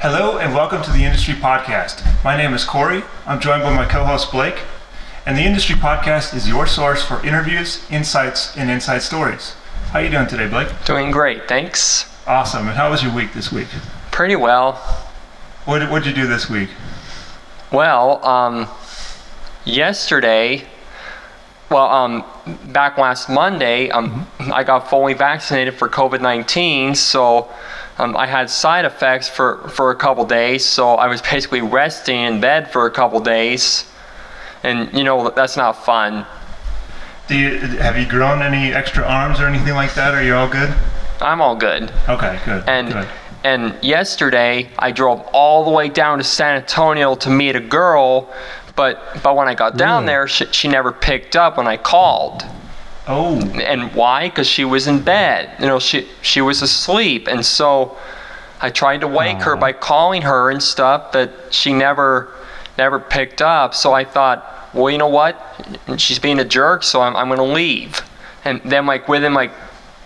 Hello and welcome to the Industry Podcast. My name is Corey. I'm joined by my co-host Blake. And the Industry Podcast is your source for interviews, insights, and inside stories. How are you doing today, Blake? Doing great, thanks. Awesome. And how was your week this week? Pretty well. What'd you do this week? Well, yesterday, back last Monday, I got fully vaccinated for COVID-19, so I had side effects for a couple days, so I was basically resting in bed for a couple days, and that's not fun. Have you grown any extra arms or anything like that? Are you all good? I'm all good. Okay, good. And yesterday I drove all the way down to San Antonio to meet a girl, but when I got down there, she never picked up when I called. Oh. And why? Because she was in bed. She was asleep, and so I tried to wake her by calling her and stuff, but she never picked up. So I thought, well, you know what? She's being a jerk, so I'm going to leave. And then within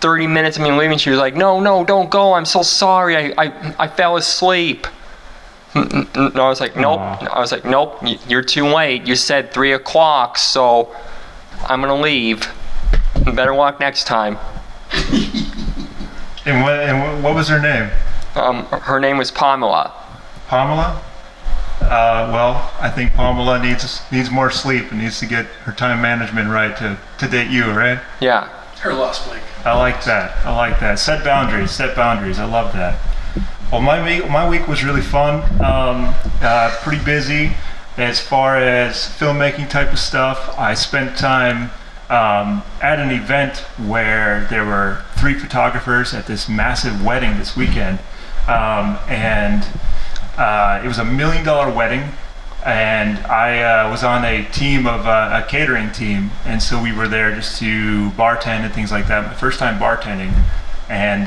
30 minutes of me leaving, she was like, no, don't go. I'm so sorry. I fell asleep. No, I was like, nope. I was like, nope. You're too late. You said 3 o'clock, so I'm going to leave. Better luck next time. And what was her name? Her name was Pamela. Pamela? Well, I think Pamela needs more sleep and needs to get her time management right to date you, right? Yeah. Her loss, Blake. I like that. Set boundaries. I love that. Well, my week was really fun. Pretty busy as far as filmmaking type of stuff. I spent time at an event where there were 3 photographers at this massive wedding this weekend, and it was $1 million wedding, and I was on a team of a catering team, and so we were there just to bartend and things like that. My first time bartending, and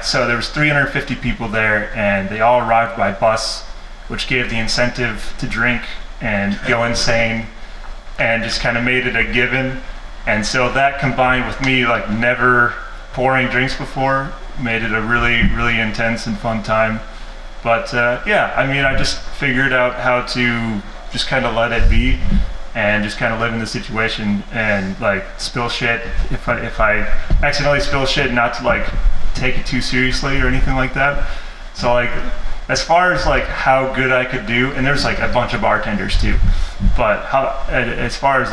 so there was 350 people there, and they all arrived by bus, which gave the incentive to drink and go insane, and just kind of made it a given. And so that combined with me never pouring drinks before made it a really, really intense and fun time. But I just figured out how to just kind of let it be and just kind of live in the situation and spill shit if I accidentally spill shit, not to take it too seriously or anything like that. So as far as how good I could do, and there's a bunch of bartenders too, but as far as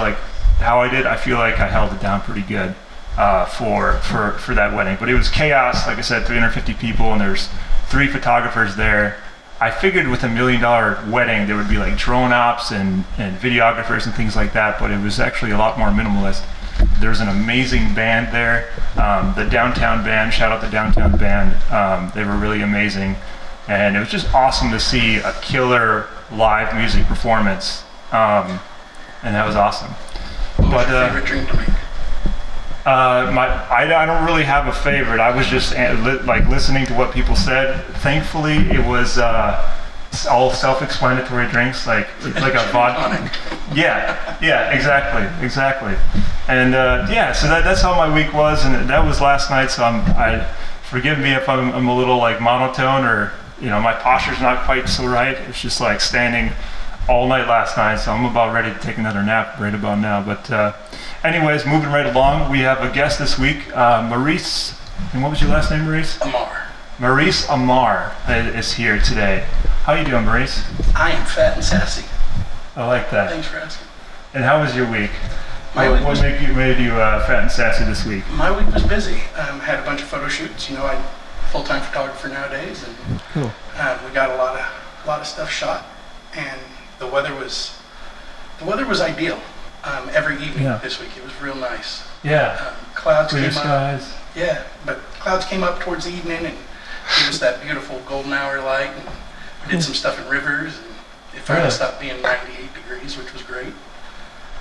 how I did, I feel like I held it down pretty good for that wedding. But it was chaos. Like I said, 350 people, and there's 3 photographers there. I figured with $1 million wedding there would be drone ops and videographers and things like that, but it was actually a lot more minimalist. There's an amazing band there, the Downtown Band. Shout out the Downtown Band. They were really amazing. And it was just awesome to see a killer live music performance, and that was awesome. What was your favorite drink to make? I don't really have a favorite. I was just listening to what people said. Thankfully, it was all self-explanatory drinks, like a vodka. Yeah, exactly. And so that's how my week was, and that was last night. So forgive me if I'm a little monotone, or my posture's not quite so right. It's just standing all night last night, so I'm about ready to take another nap right about now. But anyways, moving right along, we have a guest this week, Maurice. And what was your last name, Maurice? Amar. Maurice Amar is here today. How you doing, Maurice? I am fat and sassy. I like that. Thanks for asking. And how was your week? What made you fat and sassy this week? My week was busy. Had a bunch of photo shoots. I'm a full-time photographer nowadays, and cool. We got a lot of stuff shot, and the weather was ideal. Every evening this week, it was real nice. Yeah. Clouds Clear came skies. up. Yeah, but clouds came up towards the evening and gave us that beautiful golden hour light. And we did some stuff in rivers, and it finally stopped being 98 degrees, which was great.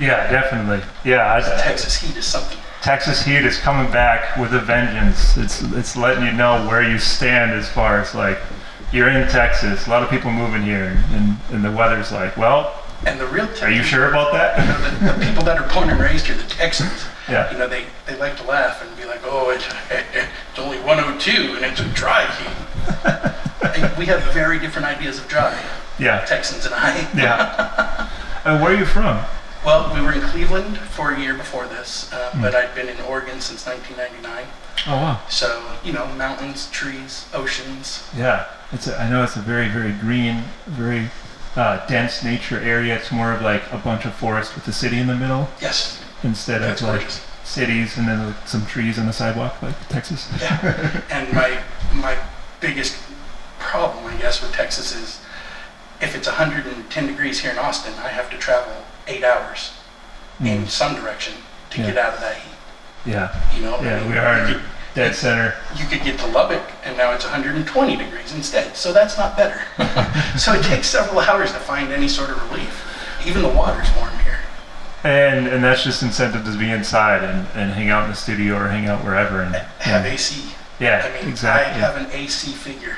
Yeah, definitely. Yeah. Texas heat is something. Texas heat is coming back with a vengeance. It's letting you know where you stand as far as you're in Texas. A lot of people moving here, and the weather's well. And the real Are you sure about that? The people that are born and raised here, the Texans, yeah. They like to laugh and be like, oh, it's only 102 and it's a dry heat. We have very different ideas of dry, Yeah. Texans and I. Yeah. Where are you from? Well, we were in Cleveland for a year before this, but I'd been in Oregon since 1999. Oh wow. So, mountains, trees, oceans. Yeah. I know it's a very, very green, very dense nature area. It's more of like a bunch of forest with the city in the middle Yes. instead That's of like gorgeous. cities and then like, some trees on the sidewalk like Texas. Yeah. And my biggest problem, I guess, with Texas is if it's 110 degrees here in Austin, I have to travel 8 hours in some direction to get out of that heat. Yeah. Yeah, We are in dead center. You could get to Lubbock, and now it's 120 degrees instead, so that's not better. So it takes several hours to find any sort of relief. Even the water's warm here. And that's just incentive to be inside and hang out in the studio or hang out wherever and Have AC. Yeah, I mean, exactly. I have an AC figure.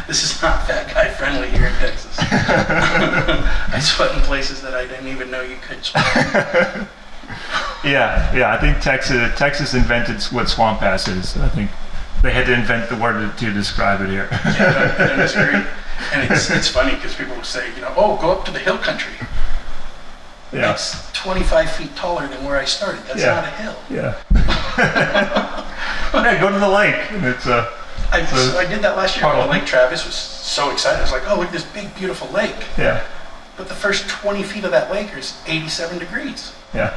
This is not fat guy friendly here in Texas. I sweat in places that I didn't even know you could sweat. Yeah. I think Texas invented what swamp ass is. I think they had to invent the word to describe it here. Yeah, and it's great. And it's funny because people will say, oh, go up to the hill country. Yeah. It's 25 feet taller than where I started. That's not a hill. Yeah. Yeah, go to the lake. And it's I did that last year. puddle. Lake Travis was so excited. I was like, oh, look at this big, beautiful lake. Yeah. But the first 20 feet of that lake is 87 degrees. Yeah.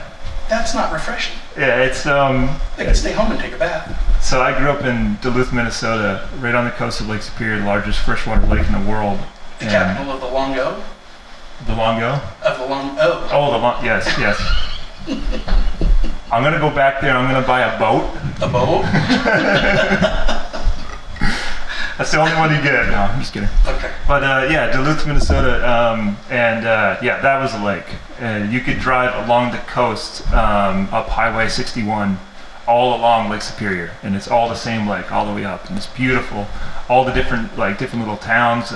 That's not refreshing. Yeah, it's They can stay home and take a bath. So I grew up in Duluth, Minnesota, right on the coast of Lake Superior, the largest freshwater lake in the world. The capital of the Longo. The Longo? Of the Longo. Oh, yes. I'm gonna go back there. I'm gonna buy a boat. A boat? That's the only one you get. No, I'm just kidding. Okay. But Duluth, Minnesota, that was a lake. You could drive along the coast up Highway 61, all along Lake Superior, and it's all the same lake all the way up, and it's beautiful. All the different little towns.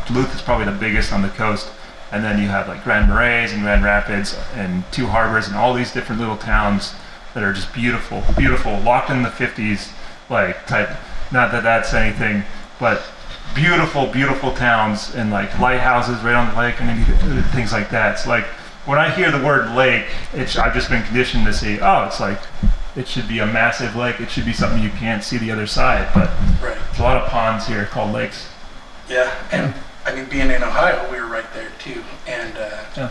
Duluth is probably the biggest on the coast, and then you have like Grand Marais and Grand Rapids and two harbors and all these different little towns that are just beautiful, locked in the 50s, like type. Not that that's anything. But beautiful towns and like lighthouses right on the lake and things like that. So like when I hear the word lake, I've just been conditioned to say, oh, it's like it should be a massive lake. It should be something you can't see the other side. But Right. there's a lot of ponds here called lakes. Yeah, and I mean, being in Ohio, we were right there too. And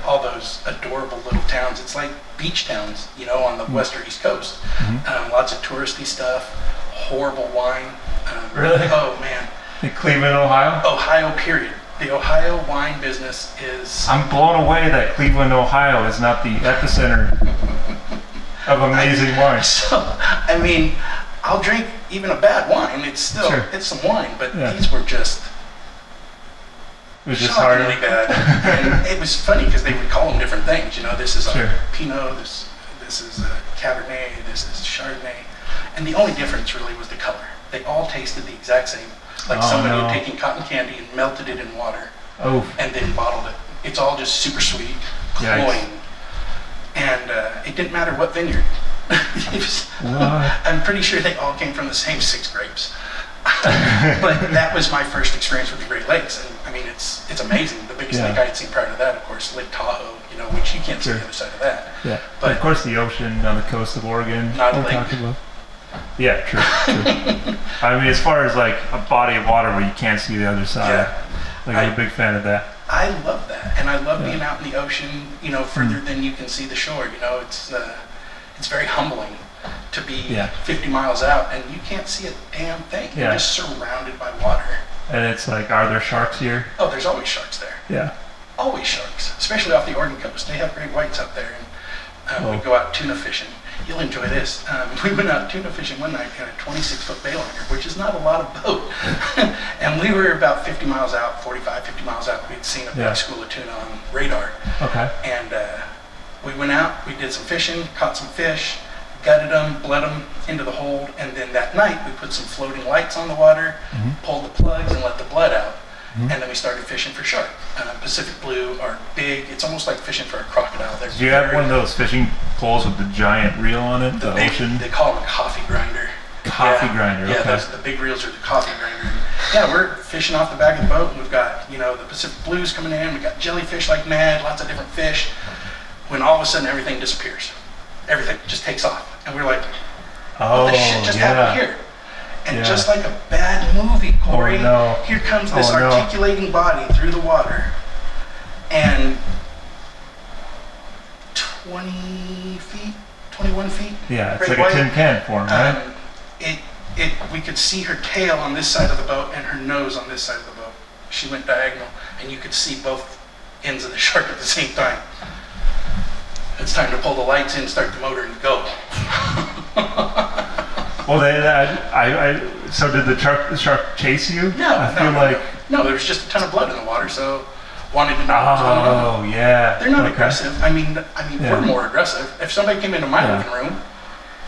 all those adorable little towns, it's like beach towns, on the west or east coast. Lots of touristy stuff, horrible wine. Really? Oh, man. In Cleveland, Ohio? Ohio, period. The Ohio wine business is... I'm blown away that Cleveland, Ohio is not the epicenter of amazing wine. So, I mean, I'll drink even a bad wine. It's still, Sure. it's some wine, but Yeah. these were just It was just hard. shockingly bad. And it was funny because they would call them different things. This is Sure. a Pinot, this is a Cabernet, this is Chardonnay. And the only difference really was the color. They all tasted the exact same. Like Oh, somebody no. had taken cotton candy and melted it in water Oh, and then bottled it. It's all just super sweet, Yikes. cloying. And it didn't matter what vineyard. It was- what? I'm pretty sure they all came from the same 6 grapes. But that was my first experience with the Great Lakes, and I mean it's amazing. The biggest Yeah. lake I had seen prior to that, of course, Lake Tahoe, which you can't see Sure. the other side of that. Yeah, But- of course the ocean on the coast of Oregon. Not a we're lake. talking about. Yeah, true. I mean, as far as like a body of water where you can't see the other side, Yeah. like I'm a big fan of that. I love that, and I love Yeah. being out in the ocean, further than you can see the shore. It's very humbling to be Yeah. 50 miles out and you can't see a damn thing. You're Yeah. just surrounded by water. And it's like, are there sharks here? Oh, there's always sharks there. Yeah. Always sharks, especially off the Oregon coast. They have great whites up there, and we Oh. go out tuna fishing. You'll enjoy this. We went out tuna fishing one night in a 26-foot bayliner, which is not a lot of boat. And we were about 50 miles out, 45, 50 miles out. We'd seen a big Yeah. school of tuna on radar. Okay. And we went out, we did some fishing, caught some fish, gutted them, bled them into the hold, and then that night we put some floating lights on the water, pulled the plugs and let the blood out. And then we started fishing for shark. Pacific blue are big. It's almost like fishing for a crocodile. They're Do you have very- one of those fishing poles with the giant reel on it? The they, ocean They call them a coffee grinder. coffee Yeah. grinder. Yeah, Okay. the big reels are the coffee grinder. yeah, we're fishing off the back of the boat, and we've got, the Pacific Blues coming in, we've got jellyfish like mad, lots of different fish, when all of a sudden everything disappears. Everything just takes off. And we're like, what the shit just happened here? And just like a bad movie, Corey, here comes this articulating body through the water, and 20 feet, 21 feet. Yeah, it's like a tin can form, right? We could see her tail on this side of the boat and her nose on this side of the boat. She went diagonal, and you could see both ends of the shark at the same time. It's time to pull the lights in, start the motor, and go. Well, so did the shark chase you? No, there was just a ton of blood in the water, so wanted to know what was going on. Oh, yeah. They're not aggressive. I mean, we're more aggressive. If somebody came into my living room,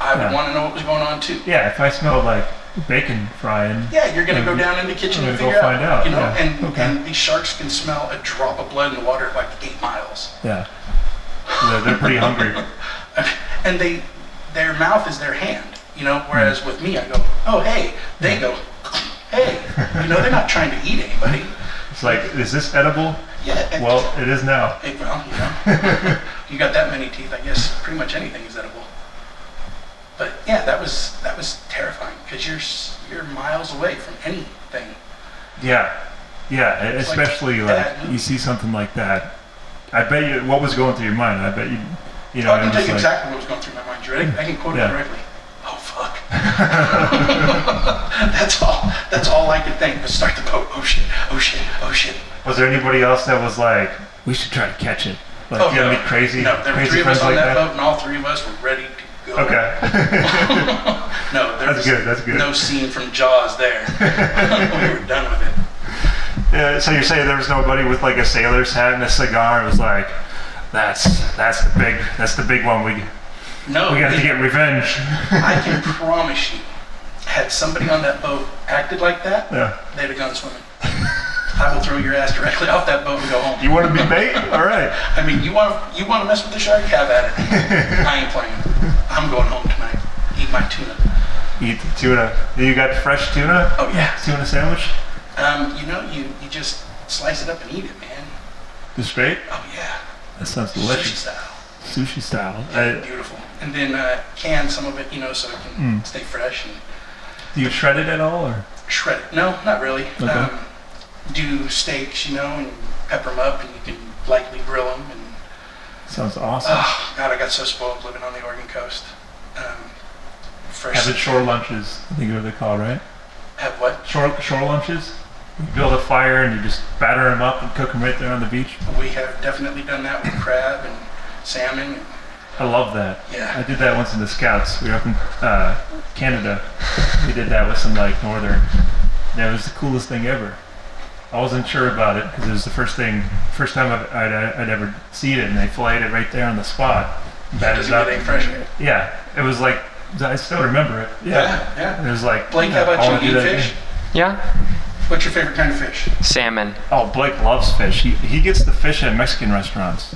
I would want to know what was going on too. Yeah, if I smelled like bacon frying. Yeah, you're going to go down in the kitchen and figure find out. And these sharks can smell a drop of blood in the water at like 8 miles. Yeah. They're pretty hungry. And their mouth is their hand, whereas with me, I go, oh, hey. They go, hey. They're not trying to eat anybody. It's like, is this edible? Yeah. Well, it is now. You got that many teeth, I guess pretty much anything is edible. But yeah, that was terrifying because you're miles away from anything. Yeah, especially like you see something like that. I bet you what was going through your mind. I bet you. I can tell you exactly what was going through my mind. You ready? I can quote it directly. Oh fuck. That's all I could think. Let's start the boat. Oh shit. Was there anybody else that was like, we should try to catch it? Like, you have any crazy? No, there were 3 of us on that boat, and all 3 of us were ready to go. Okay. No, that's good. No scene from Jaws there. We were done with it. Yeah, so you're saying there was nobody with like a sailor's hat and a cigar? It was like, that's the big one. We got to get revenge. I can promise you, had somebody on that boat acted like that, they'd have gone swimming. I will throw your ass directly off that boat and go home. You want to be bait? All right. I mean, you want to mess with the shark? Have at it. I ain't playing. I'm going home tonight. Eat my tuna. Eat the tuna. You got fresh tuna? Oh yeah. Tuna sandwich? You just slice it up and eat it, man. Just straight? Oh yeah. That sounds delicious. Sushi style. Beautiful. And then can some of it, so it can stay fresh. And do you shred it at all, or? Shred it? No, not really. Okay. Do steaks, and pepper them up, and you can lightly grill them. And sounds awesome. Oh God, I got so spoiled living on the Oregon coast. Fresh. Have it shore lunches, I think what they call, right? Have what? Shore lunches. You build a fire and you just batter them up and cook them right there on the beach. We have definitely done that with crab and salmon. I love that. Yeah. I did that once in the Scouts. We were up in Canada. We did that with some like northern. That was the coolest thing ever. I wasn't sure about it because it was the first time I'd ever seen it, and they filleted it right there on the spot. Does it get any fresher? Yeah, it was like, I still remember it. Yeah. It was like, Blake, how about you? Eat fish? Yeah. What's your favorite kind of fish? Salmon. Oh, Blake loves fish. He gets the fish at Mexican restaurants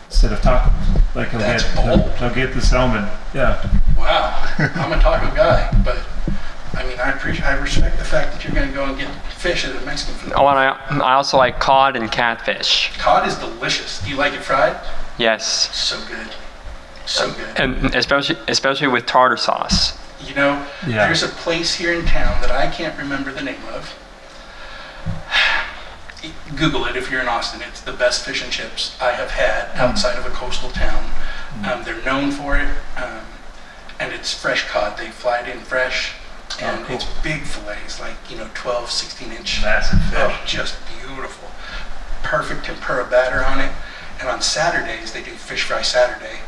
instead of tacos. Like he'll get the salmon. Yeah. Wow. I'm a taco guy, but I mean, I respect the fact that you're going to go and get fish at a Mexican food. Oh, and I also like cod and catfish. Cod is delicious. Do you like it fried? Yes. So good. So good. And especially with tartar sauce. There's a place here in town that I can't remember the name of. Google it if you're in Austin. It's the best fish and chips I have had outside of a coastal town. They're known for it, and it's fresh cod. They fly it in fresh, and it's big fillets, like 12, 16-inch. Massive fish. Oh, just beautiful. Perfect tempura batter on it. And on Saturdays they do Fish Fry Saturday,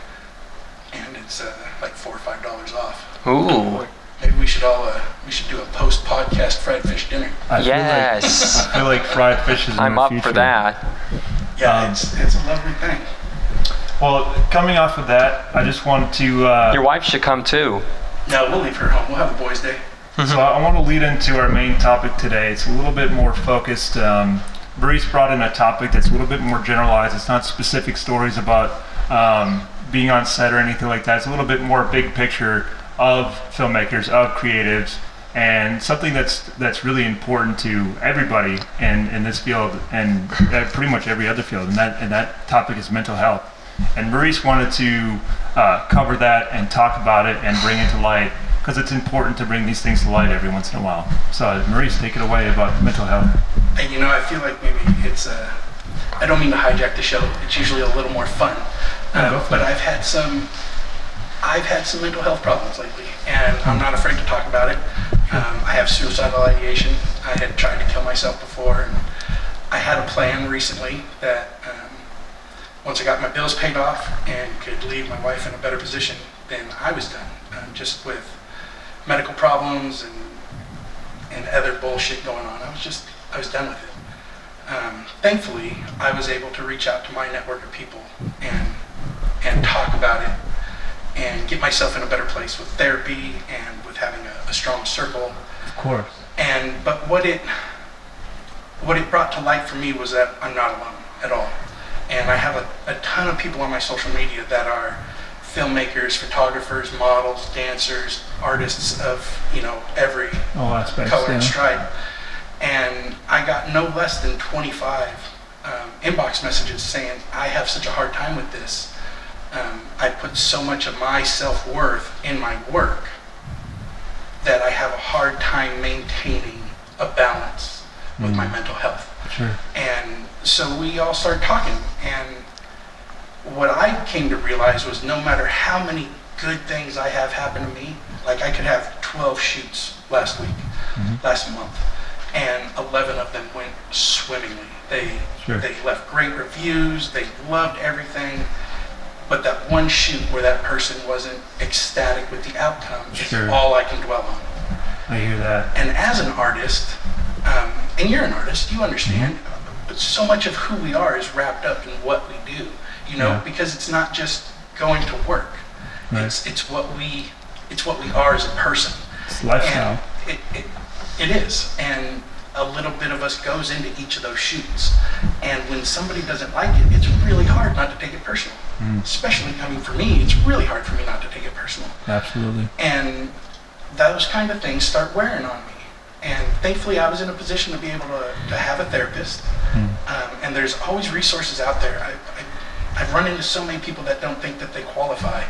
and it's like $4 or $5 off. Ooh. Maybe we should do a post-podcast fried fish dinner. Yes. I feel like fried fish is in I'm the up future. for that. Yeah, it's a lovely thing. Well, coming off of that, I just wanted to... Your wife should come too. No, we'll leave her home. We'll have a boys' day. So I want to lead into our main topic today. It's a little bit more focused. Maurice brought in a topic that's a little bit more generalized. It's not specific stories about being on set or anything like that. It's a little bit more big picture of filmmakers, of creatives, And something that's really important to everybody in this field and pretty much every other field, and that topic is mental health. And Maurice wanted to cover that and talk about it and bring it to light, because it's important to bring these things to light every once in a while. So Maurice, take it away about mental health. And I feel like maybe it's I don't mean to hijack the show. It's usually a little more fun. But I've had some mental health problems lately, and I'm not afraid to talk about it. I have suicidal ideation. I had tried to kill myself before, and I had a plan recently that once I got my bills paid off and could leave my wife in a better position, then I was done. Just with medical problems and other bullshit going on, I was done with it. Thankfully, I was able to reach out to my network of people and talk about it and get myself in a better place with therapy and with having a strong circle. Of course. But what it brought to light for me was that I'm not alone at all. And I have a ton of people on my social media that are filmmakers, photographers, models, dancers, artists of every color and stripe. And I got no less than 25 inbox messages saying, I have such a hard time with this. I put so much of my self-worth in my work that I have a hard time maintaining a balance with my mental health. Sure. And so we all started talking, and what I came to realize was no matter how many good things I have happen to me, like I could have 12 shoots last month, and 11 of them went swimmingly. They left great reviews, they loved everything, but that one shoot where that person wasn't ecstatic with the outcome is all I can dwell on. I hear that. And as an artist, and you're an artist, you understand, but so much of who we are is wrapped up in what we do, because it's not just going to work. Right. It's what we are as a person. It's lifestyle. And it is, and a little bit of us goes into each of those shoots. And when somebody doesn't like it, it's really hard not to take it personal. Especially, for me, it's really hard for me not to take it personal. Absolutely. And those kind of things start wearing on me. And thankfully, I was in a position to be able to have a therapist. And there's always resources out there. I've run into so many people that don't think that they qualify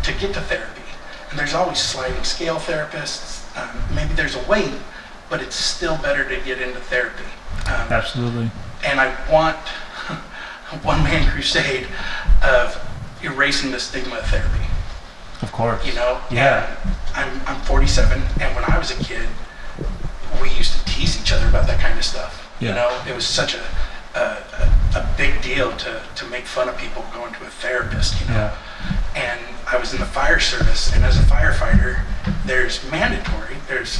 to get to therapy. And there's always sliding scale therapists. Maybe there's a wait, but it's still better to get into therapy. Absolutely. And I want a one-man crusade of erasing the stigma of therapy. Of course. Yeah. And I'm 47, and when I was a kid, we used to tease each other about that kind of stuff. Yeah. It was such a big deal to make fun of people going to a therapist. Yeah. And I was in the fire service, and as a firefighter, there's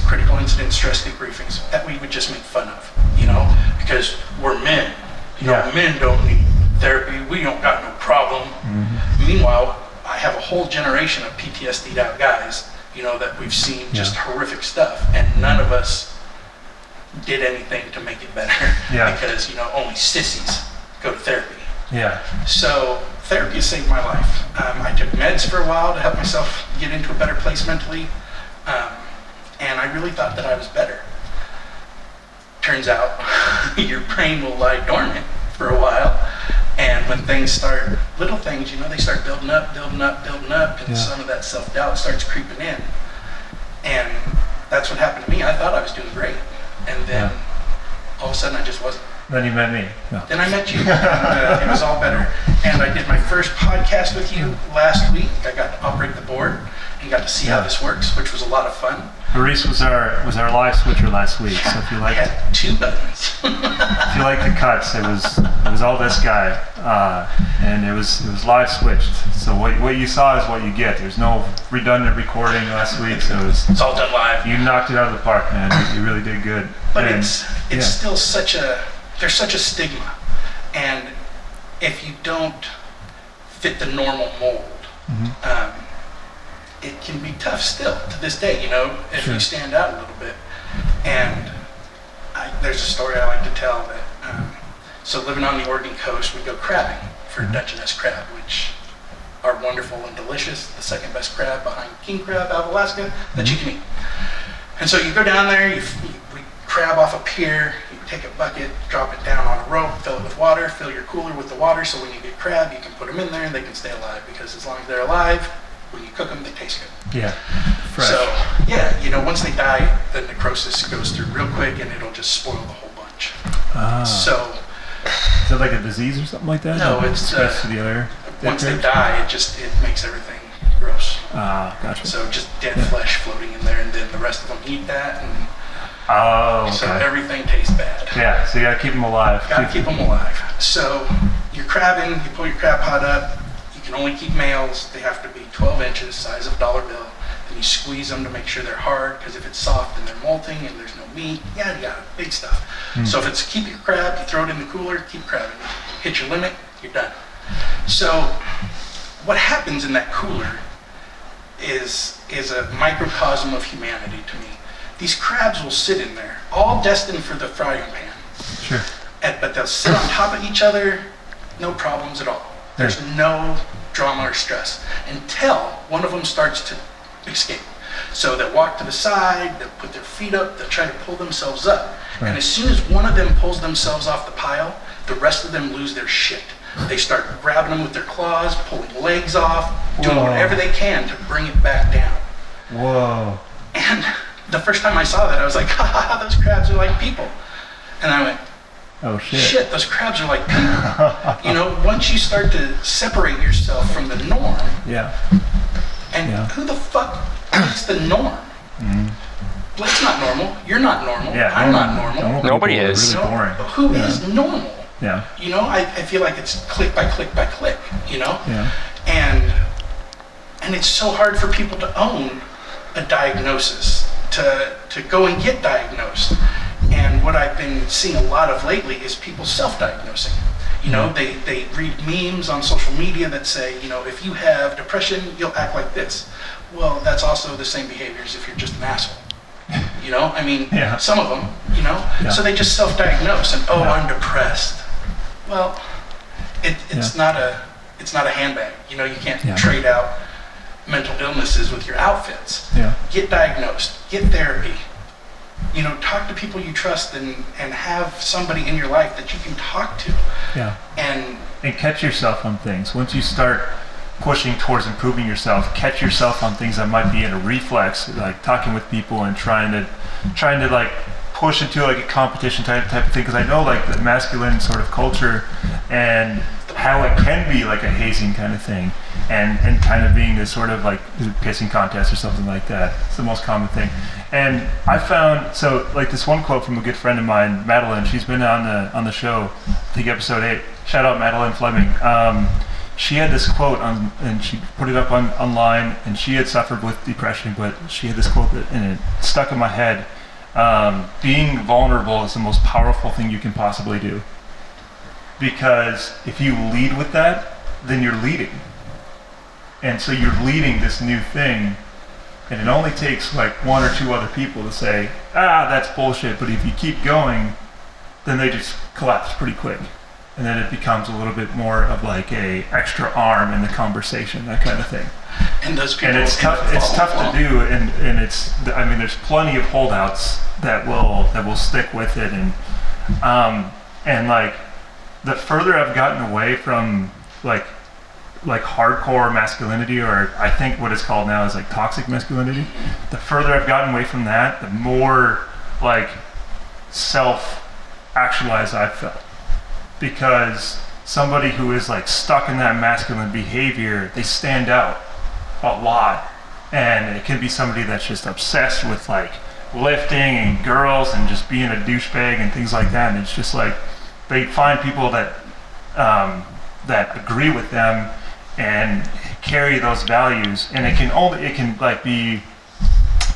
critical incident stress debriefings that we would just make fun of, because we're men. Men don't need therapy. We don't got no problem. Meanwhile, I have a whole generation of PTSD'd out guys, that we've seen just horrific stuff, and none of us did anything to make it better because, only sissies go to therapy. Yeah. So therapy has saved my life. I took meds for a while to help myself get into a better place mentally, and I really thought that I was better. Turns out your brain will lie dormant for a while, and when things start, little things, they start building up, and some of that self-doubt starts creeping in. And that's what happened to me. I thought I was doing great, and then all of a sudden I just wasn't. Then you met me. No. Then I met you. It was all better. And I did my first podcast with you last week. I got to operate the board and got to see how this works, which was a lot of fun. Maurice was our live switcher last week. So if you like, I had 2 buttons. If you like the cuts, it was all this guy, and it was live switched. So what you saw is what you get. There's no redundant recording last week, so it's all done live. You knocked it out of the park, man. You really did good. But it's still there's such a stigma, and if you don't fit the normal mold, it can be tough still to this day, if you stand out a little bit. And there's a story I like to tell that, so living on the Oregon coast, we go crabbing for Dungeness crab, which are wonderful and delicious, the second best crab behind king crab out of Alaska that you can eat. And so you go down there, we crab off a pier, you take a bucket, drop it down on a rope, fill it with water, fill your cooler with the water, so when you get crab, you can put them in there and they can stay alive, because as long as they're alive, when you cook them, they taste good. Yeah. Fresh. So, yeah, once they die, the necrosis goes through real quick and it'll just spoil the whole bunch. So, is that like a disease or something like that? No, it's to the other. Once they die, it makes everything gross. Gotcha. So just dead flesh floating in there, and then the rest of them eat that, and okay. so everything tastes bad. Yeah, so you gotta keep them alive. Gotta keep them alive. So you're crabbing, you pull your crab pot up, you can only keep males, they have to be 12 inches, size of a dollar bill, and you squeeze them to make sure they're hard, because if it's soft then they're molting and there's no meat, yada yada, big stuff. So if it's keep your crab, you throw it in the cooler, keep crabbing. Hit your limit, you're done. So what happens in that cooler is a microcosm of humanity to me. These crabs will sit in there, all destined for the frying pan. Sure. But they'll sit on top of each other, no problems at all. There's no drama or stress until one of them starts to escape. So they'll walk to the side, they'll put their feet up, they'll try to pull themselves up. Right. And as soon as one of them pulls themselves off the pile, the rest of them lose their shit. They start grabbing them with their claws, pulling legs off, doing whatever they can to bring it back down. Whoa. And the first time I saw that, I was like, ha, those crabs are like people. And I went, oh shit. Shit, those crabs are like people. Once you start to separate yourself from the norm, yeah. And who the fuck is the norm? Blake's not normal. You're not normal. Yeah, I'm not normal. Nobody is. Really boring. Who is normal? Yeah. I feel like it's click by click by click, Yeah. And it's so hard for people to own a diagnosis, to go and get diagnosed. And what I've been seeing a lot of lately is people self-diagnosing. They read memes on social media that say, if you have depression, you'll act like this. Well, that's also the same behaviors if you're just an asshole. Some of them, so they just self-diagnose and, I'm depressed. Well, it's not a handbag. You can't trade out mental illnesses with your outfits. Yeah. Get diagnosed, get therapy. Talk to people you trust and have somebody in your life that you can talk to. Yeah. And catch yourself on things. Once you start pushing towards improving yourself, catch yourself on things that might be in a reflex, like talking with people and trying to like push into like a competition type of thing, because I know like the masculine sort of culture and how it can be like a hazing kind of thing, and kind of being this sort of like pissing contest or something like that. It's the most common thing. And I found, so like this one quote from a good friend of mine, Madeline, she's been on the show, I think episode 8. Shout out Madeline Fleming. She had this quote and she put it up online, and she had suffered with depression, but she had this quote and it stuck in my head. Being vulnerable is the most powerful thing you can possibly do. Because if you lead with that, then you're leading. And so you're leading this new thing, and it only takes like one or two other people to say, that's bullshit, but if you keep going, then they just collapse pretty quick. And then it becomes a little bit more of like a extra arm in the conversation, that kind of thing. And those people, and it's tough to do, and there's plenty of holdouts that will stick with it, and like the further I've gotten away from like hardcore masculinity, or I think what it's called now is like toxic masculinity, the further I've gotten away from that, the more like self-actualized I've felt. Because somebody who is like stuck in that masculine behavior, they stand out a lot. And it can be somebody that's just obsessed with like lifting and girls and just being a douchebag and things like that. And it's just like they find people that agree with them and carry those values, and it can like be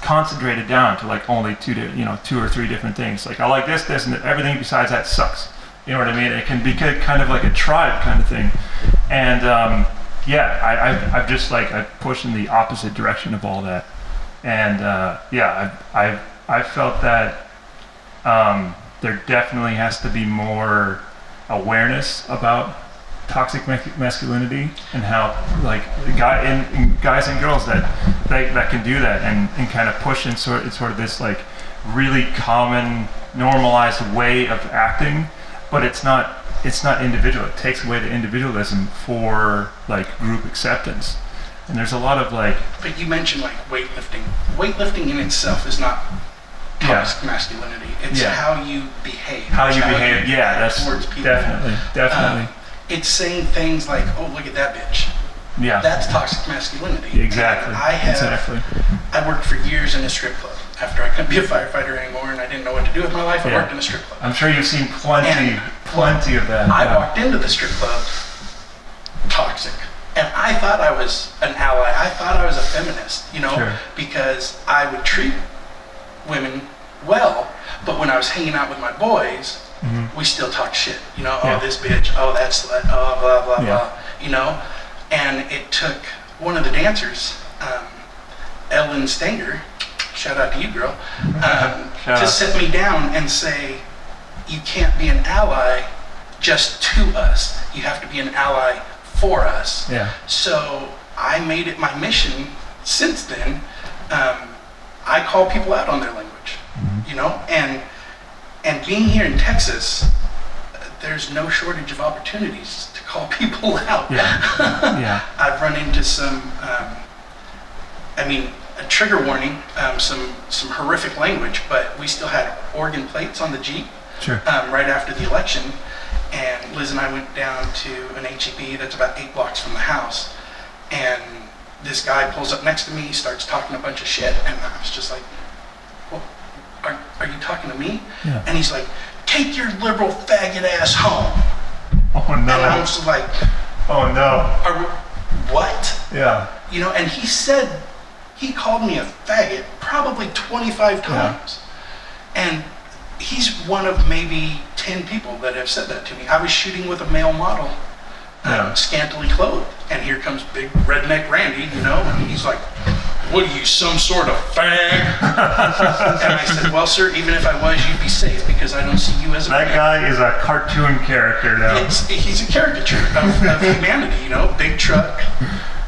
concentrated down to like only two or three different things. Like I like this, and everything besides that sucks. You know what I mean? It can be kind of like a tribe kind of thing. And I've just like I've pushed in the opposite direction of all that. And I've felt that there definitely has to be more awareness about toxic masculinity and how like guys and girls that can do that and kind of push in sort of this like really common normalized way of acting, but it's not individual. It takes away the individualism for like group acceptance. And there's a lot of like. But you mentioned like weightlifting. Weightlifting in itself is not toxic masculinity. It's how you behave. How you behave. Yeah, that's towards people. Definitely. It's saying things like, "Oh, look at that bitch." Yeah. That's toxic masculinity. Exactly. I worked for years in a strip club. After I couldn't be a firefighter anymore and I didn't know what to do with my life, I worked in a strip club. I'm sure you've seen plenty of that. I walked into the strip club toxic. And I thought I was an ally. I thought I was a feminist, because I would treat women well, but when I was hanging out with my boys, we still talk shit. Oh, this bitch, oh, that slut, oh, blah, blah, blah, And it took one of the dancers, Ellen Stanger, shout out to you, girl, to sit me down and say, you can't be an ally just to us. You have to be an ally for us. Yeah. So I made it my mission since then. I call people out on their language, and being here in Texas, there's no shortage of opportunities to call people out. Yeah. I've run into some, a trigger warning, some horrific language, but we still had Oregon plates on the Jeep. Sure. Right after the election. And Liz and I went down to an HEB that's about 8 blocks from the house. And this guy pulls up next to me, starts talking a bunch of shit. And I was just like, well, are you talking to me? Yeah. And he's like, take your liberal faggot ass home. Oh, no. And I was like, oh, no. What? Yeah. And he called me a faggot probably 25 times. And he's one of maybe 10 people that have said that to me. I was shooting with a male model, scantily clothed, and here comes big redneck Randy, and he's like, what are you, some sort of fag? And I said, well, sir, even if I was, you'd be safe because I don't see you as a That guy is a cartoon character now. He's a caricature of humanity, big truck.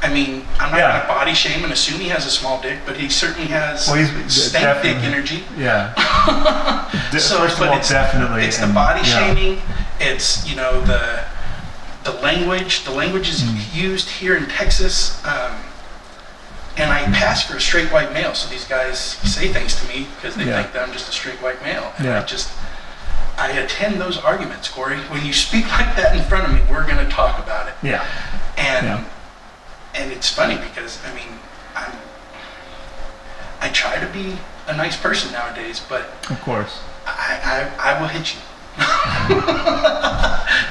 I'm not going to body shame and assume he has a small dick, but he certainly has stank dick energy. Yeah. First of all, definitely. It's the body shaming. It's, the language. The language is used here in Texas. And I pass for a straight white male, so these guys say things to me because they think that I'm just a straight white male. And I attend those arguments, Corey. When you speak like that in front of me, we're going to talk about it. Yeah. And it's funny because, I try to be a nice person nowadays, but of course, I will hit you.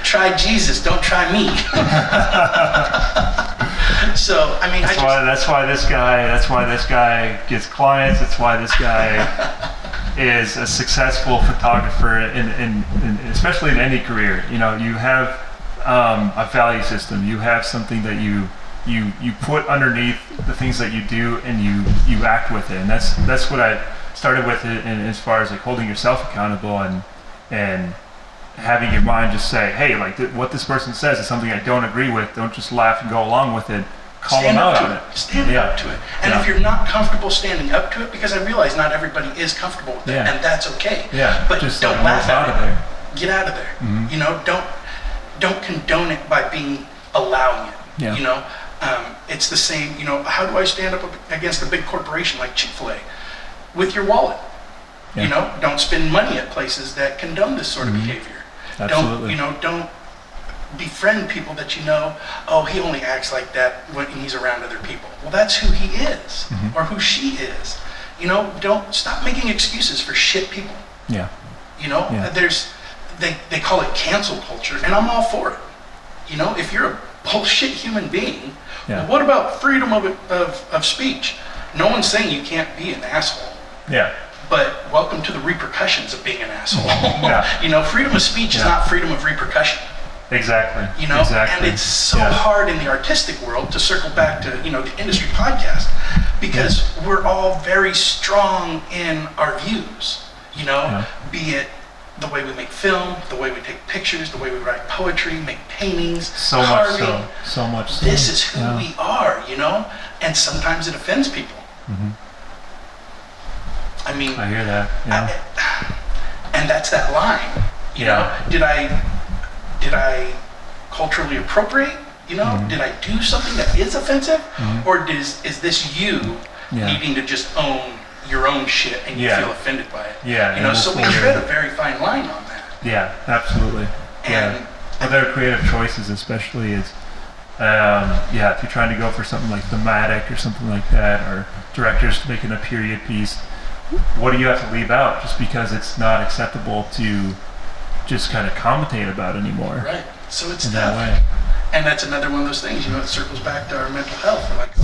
Try Jesus, don't try me. So, that's why this guy gets clients. That's why this guy is a successful photographer, in especially in any career. You have a value system. You have something that you put underneath the things that you do, and you act with it. And that's what I started with it, and as far as like holding yourself accountable and having your mind just say, hey, like what this person says is something I don't agree with. Don't just laugh and go along with it. Call them out on it. Stand up to it. And if you're not comfortable standing up to it, because I realize not everybody is comfortable with it, and that's okay. Yeah. But just don't laugh out at of there. Get out of there. Mm-hmm. Don't condone it by allowing it. Yeah. It's the same. How do I stand up against a big corporation like Chick-fil-A? With your wallet. Yeah. Don't spend money at places that condone this sort of behavior. Absolutely. Don't befriend people that oh, he only acts like that when he's around other people. Well, that's who he is, or who she is. Don't stop making excuses for shit people. Yeah. They call it cancel culture, and I'm all for it. If you're a bullshit human being, well, what about freedom of speech? No one's saying you can't be an asshole. Yeah. But welcome to the repercussions of being an asshole. Yeah. Freedom of speech is not freedom of repercussion. Exactly. And it's so hard in the artistic world to circle back to, the industry podcast, because we're all very strong in our views, be it the way we make film, the way we take pictures, the way we write poetry, make paintings, So carving. much so much so. This is who we are, you know? And sometimes it offends people. I mean, I hear that. Yeah. and that's that line. You know, did I culturally appropriate? You know, did I do something that is offensive, or is this you needing to just own your own shit and you feel offended by it? Yeah. You know, so we tread a very fine line on that. Yeah, absolutely. And Well, their creative choices, especially, is if you're trying to go for something like thematic or something like that, or directors making a period piece, what do you have to leave out just because it's not acceptable to just kind of commentate about anymore? Right. So it's in tough. that way. And that's another one of those things, you know, it circles back to our mental health. We're like,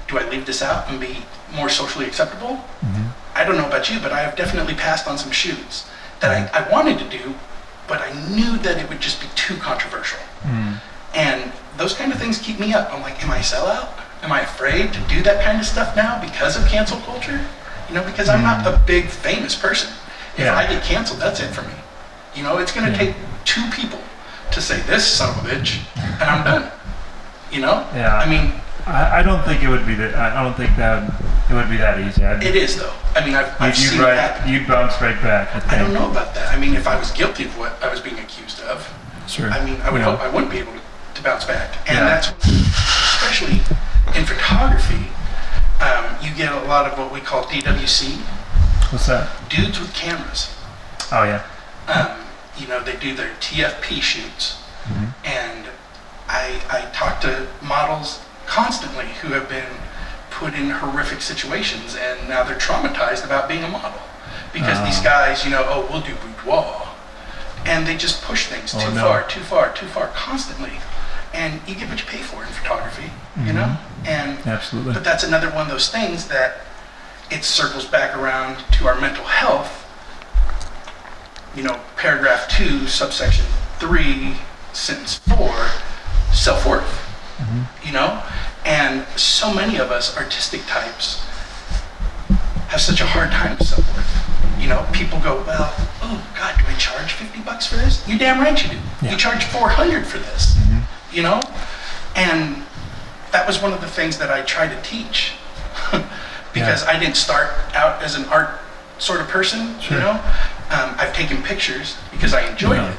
do I leave this out and be more socially acceptable? I don't know about you, but I have definitely passed on some shoots that I wanted to do, but I knew that it would just be too controversial. And those kind of things keep me up. I'm like, am I a sellout? Am I afraid to do that kind of stuff now because of cancel culture? You know, because I'm not a big famous person. If I get canceled, that's it for me. You know, it's going to take 2 people to say this son of a bitch, and I'm done. You know? Yeah. I mean, I don't think it would be that. I don't think that it would be that easy. it is though. I mean, I've seen it happen. You'd bounce right back. I don't know about that. I mean, if I was guilty of what I was being accused of, Sure. I mean, I would hope I wouldn't be able to bounce back. And that's, especially in photography, you get a lot of what we call DWC. What's that? Dudes with cameras. Oh yeah. You know, they do their TFP shoots, and I talk to models constantly who have been put in horrific situations, and now they're traumatized about being a model because these guys, you know, we'll do boudoir, and they just push things too far constantly, and you get what you pay for in photography, you know. And absolutely. But that's another one of those things that it circles back around to our mental health. You know, paragraph 2, subsection 3, sentence 4, self-worth. You know, and so many of us artistic types have such a hard time with self-worth. You know, people go, well, oh God, do I charge $50 for this? You damn right you do. You charge $400 for this. You know, and that was one of the things that I tried to teach because I didn't start out as an art sort of person. You know, I've taken pictures because I enjoyed it,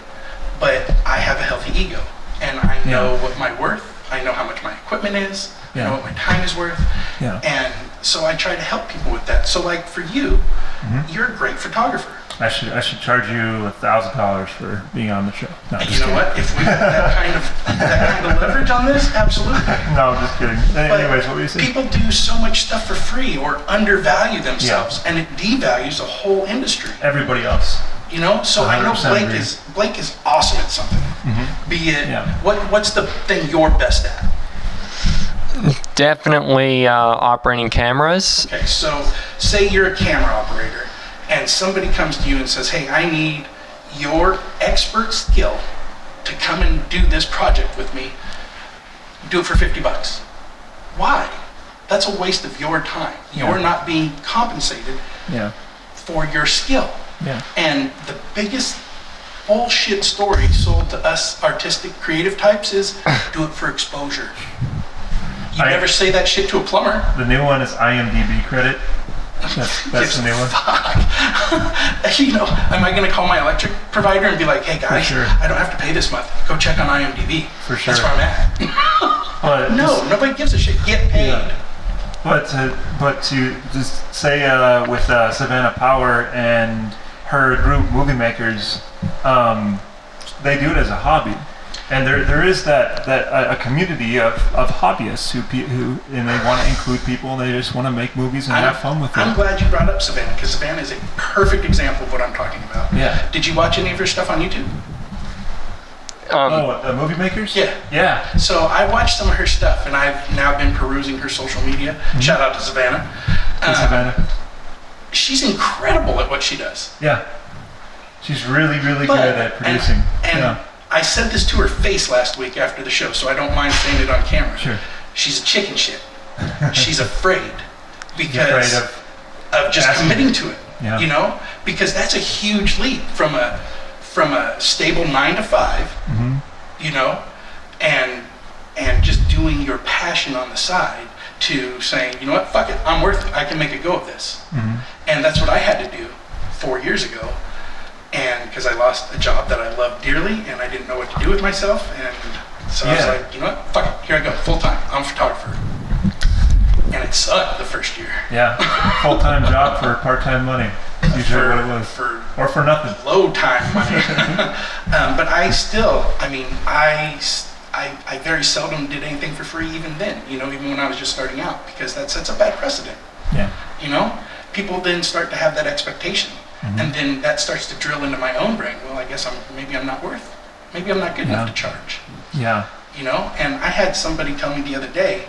but I have a healthy ego, and I know what my worth. I know how much my equipment is. I know what my time is worth. And so I try to help people with that. So like for you, you're a great photographer. I should charge you $1,000 for being on the show. No, And you know what? If we have that kind of leverage on this, absolutely. No, I'm just kidding. Anyways, what were you saying? People do so much stuff for free or undervalue themselves, and it devalues the whole industry. Everybody else. You know, so I know 100% Blake is awesome at something. Be it what's the thing you're best at? Definitely operating cameras. Okay, so say you're a camera operator, and somebody comes to you and says, "Hey, I need your expert skill to come and do this project with me. Do it for $50." Why? That's a waste of your time. You're not being compensated for your skill. And the biggest bullshit story sold to us artistic creative types is do it for exposure. You never say that shit to a plumber. The new one is IMDb credit. That's the new one. Fuck. You know, am I going to call my electric provider and be like, "Hey guys, I don't have to pay this month. Go check on IMDb." For sure. That's where I'm at. But No, nobody gives a shit. Get paid. But to just say with Savannah Power and her group Movie Makers, they do it as a hobby, and there is a community of hobbyists who and they want to include people and they just want to make movies and have fun with it. I'm glad you brought up Savannah because Savannah is a perfect example of what I'm talking about. Yeah. Did you watch any of her stuff on YouTube? The Movie Makers? Yeah. Yeah. So I watched some of her stuff, and I've now been perusing her social media. Shout out to Savannah. Hey, Savannah. She's incredible at what she does. Yeah. She's really good at producing. And I said this to her face last week after the show, so I don't mind saying it on camera. Sure. She's a chicken shit. She's afraid because of just committing to it. Yeah. You know, because that's a huge leap from a stable 9 to 5, you know, and just doing your passion on the side to saying, you know what, fuck it, I'm worth it. I can make a go of this. And that's what I had to do 4 years ago. And because I lost a job that I loved dearly and I didn't know what to do with myself. And so I was like, you know what, fuck it, here I go, full time. I'm a photographer. And it sucked the first year. Yeah, full-time job for part-time money. That's usually what it was. Or for nothing. Low time money. But I still, I mean, I very seldom did anything for free even then, you know, even when I was just starting out, because that sets a bad precedent. Yeah. You know, people then start to have that expectation. And then that starts to drill into my own brain. Well, I guess maybe I'm not good enough to charge. Yeah. You know, and I had somebody tell me the other day,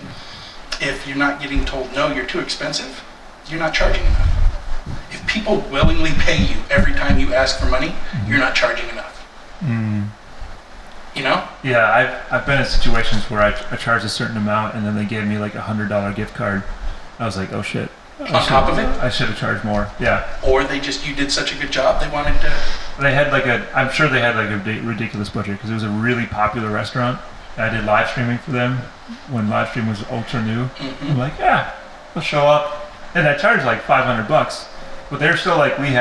if you're not getting told no, you're too expensive, you're not charging enough. If people willingly pay you every time you ask for money, you're not charging enough. You know? Yeah, I've been in situations where I charged a certain amount and then they gave me like $100 gift card. I was like, oh shit. On top of it? I should have charged more. Yeah. Or you did such a good job, they wanted to. They had I'm sure they had like a ridiculous budget because it was a really popular restaurant. I did live streaming for them when live stream was ultra new. I'm like, yeah, we'll show up. And I charged like $500, but they're still like, we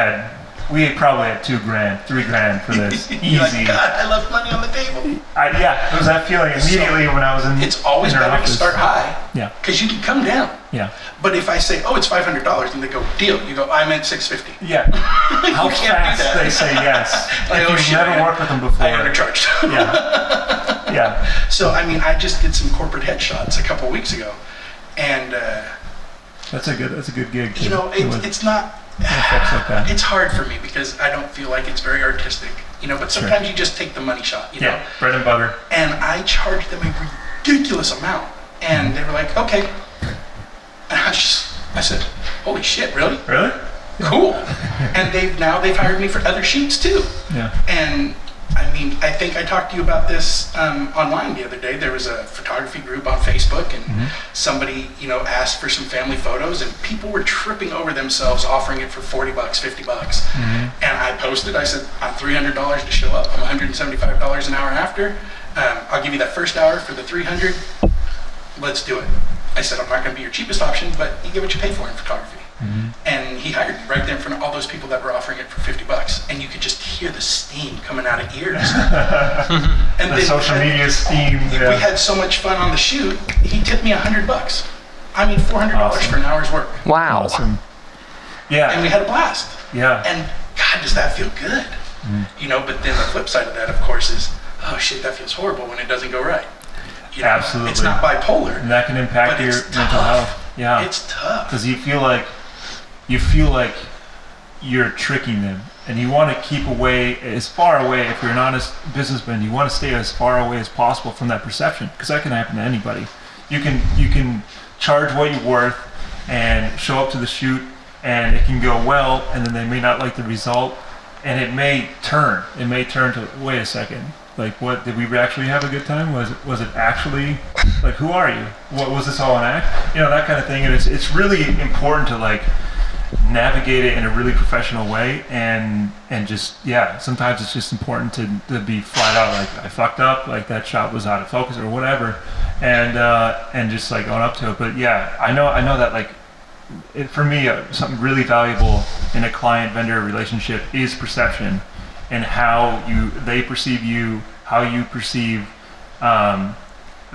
probably had $2,000, $3,000 for this. Easy. You're like, God, I left money on the table. Yeah, it was that feeling immediately when I was in. It's always in better to office. start high. Yeah. Because you can come down. Yeah. But if I say, oh, it's $500, and they go, deal, you go, I meant $650. Yeah. How You can't fast do that. they say yes. Like, If oh, you've shit, never man. worked with them before. I undercharged. Yeah. Yeah. So, I mean, I just did some corporate headshots a couple of weeks ago. And, That's a good gig. you know, it's not. Effects like that. It's hard for me because I don't feel like it's very artistic, you know, but sometimes you just take the money shot, you know. Yeah, bread and butter. And I charged them a ridiculous amount. And they were like, okay. And I said, holy shit, really? Really? Cool. And they've hired me for other shoots too. Yeah. And I mean, I think I talked to you about this online the other day. There was a photography group on Facebook, and somebody, you know, asked for some family photos, and people were tripping over themselves offering it for $40, $50. And I posted, I said, I'm $300 to show up. I'm $175 an hour after. I'll give you that first hour for the $300. Let's do it. I said, I'm not going to be your cheapest option, but you get what you pay for in photography. And he hired me right there in front of all those people that were offering it for $50, and you could just hear the steam coming out of ears. And The social media steam. We had so much fun on the shoot. He tipped me $100. I mean, $400 for an hour's work. Wow. Awesome. Yeah. And we had a blast. Yeah. And God, does that feel good? You know, but then the flip side of that, of course, is, oh shit, that feels horrible when it doesn't go right. You know, Absolutely. It's not bipolar. And that can impact but your it's mental tough. health. Yeah. It's tough. Because you feel like you're tricking them, and you want to keep away as far away. If you're an honest businessman, you want to stay as far away as possible from that perception, because that can happen to anybody. You can charge what you're worth and show up to the shoot, and it can go well, and then they may not like the result, and it may turn to, wait a second, like, what, did we actually have a good time? Was it actually, like, who are you? What was this all an act? You know, that kind of thing. And it's really important to like navigate it in a really professional way, and just, yeah, sometimes it's just important to be flat out like, I fucked up, like that shot was out of focus or whatever, and just like own up to it. But yeah, I know that like, for me, something really valuable in a client-vendor relationship is perception, and how they perceive you, how you perceive them,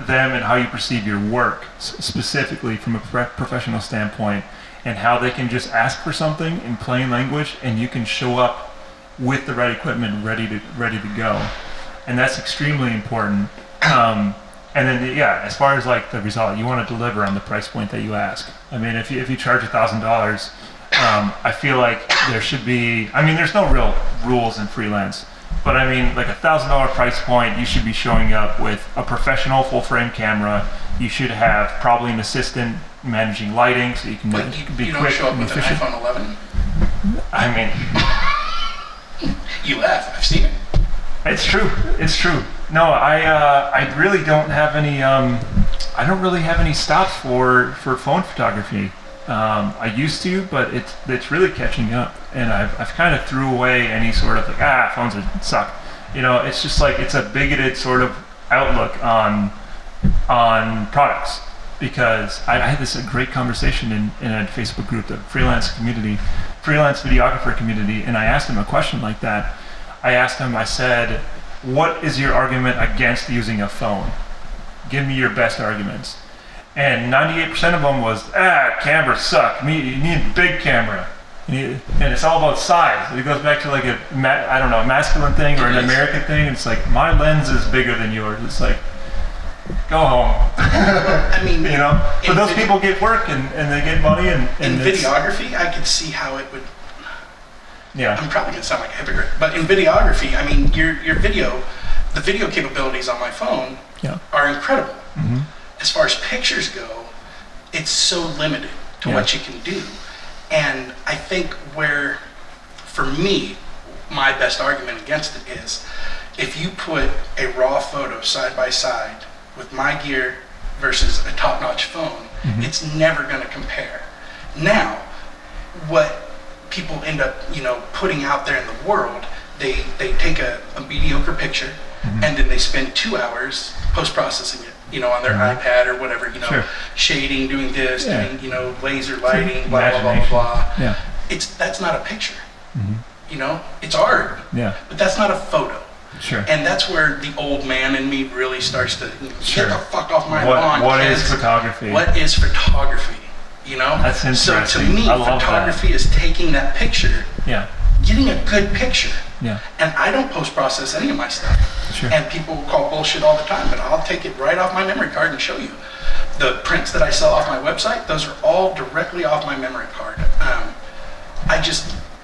and how you perceive your work, specifically from a professional standpoint, and how they can just ask for something in plain language, and you can show up with the right equipment ready to go, and that's extremely important. And then, yeah, as far as like the result, you want to deliver on the price point that you ask. I mean, if you charge $1,000, I feel like there should be, I mean, there's no real rules in freelance, but I mean, like $1,000 price point, you should be showing up with a professional full frame camera. You should have probably an assistant managing lighting, so you can But be you quick don't show up and with an efficient. iPhone 11. I mean, You laugh. I've seen it. it's true. No, I really don't have any. I don't really have any stops for phone photography. I used to, but it's really catching up, and I've kind of threw away any sort of like phones suck. It's just like it's a bigoted sort of outlook on products, because I had this great conversation in a Facebook group, the freelance videographer community, and I asked him a question like that. I said, what is your argument against using a phone? Give me your best arguments. And 98% of them was, cameras suck. You need a big camera. And it's all about size. It goes back to like a masculine thing or an American thing. It's like, my lens is bigger than yours. It's like, go home. I mean, but those people get work and they get money and in videography, I could see how it would. Yeah. I'm probably gonna sound like a hypocrite, but in videography, I mean, the video capabilities on my phone are incredible. Mm-hmm. As far as pictures go, it's so limited to what you can do. And I think where, for me, my best argument against it is, if you put a raw photo side by side with my gear versus a top-notch phone, it's never going to compare. Now, what people end up, putting out there in the world, they take a mediocre picture and then they spend 2 hours post-processing it, on their iPad or whatever, shading, doing this, doing, laser lighting, blah, blah, blah, blah, blah. Yeah. That's not a picture. It's art. Yeah. But that's not a photo. Sure. And that's where the old man in me really starts to get the fuck off my lawn. What is photography? What is photography? That's interesting. So to me, photography is taking that picture, getting a good picture. Yeah. And I don't post-process any of my stuff. Sure. And people call bullshit all the time, but I'll take it right off my memory card and show you. The prints that I sell off my website, those are all directly off my memory card.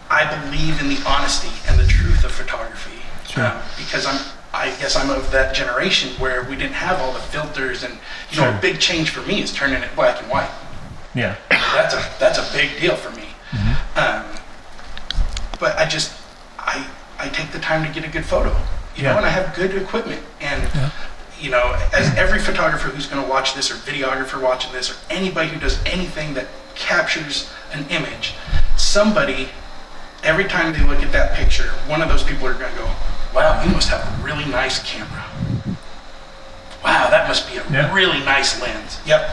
I believe in the honesty and the truth of photography. Sure. Because I guess I'm of that generation where we didn't have all the filters, and a big change for me is turning it black and white. Yeah. That's a big deal for me. But I take the time to get a good photo, and I have good equipment. And, as every photographer who's going to watch this, or videographer watching this, or anybody who does anything that captures an image, somebody, every time they look at that picture, one of those people are going to go, wow, you must have a really nice camera. Wow, that must be a really nice lens. Yep.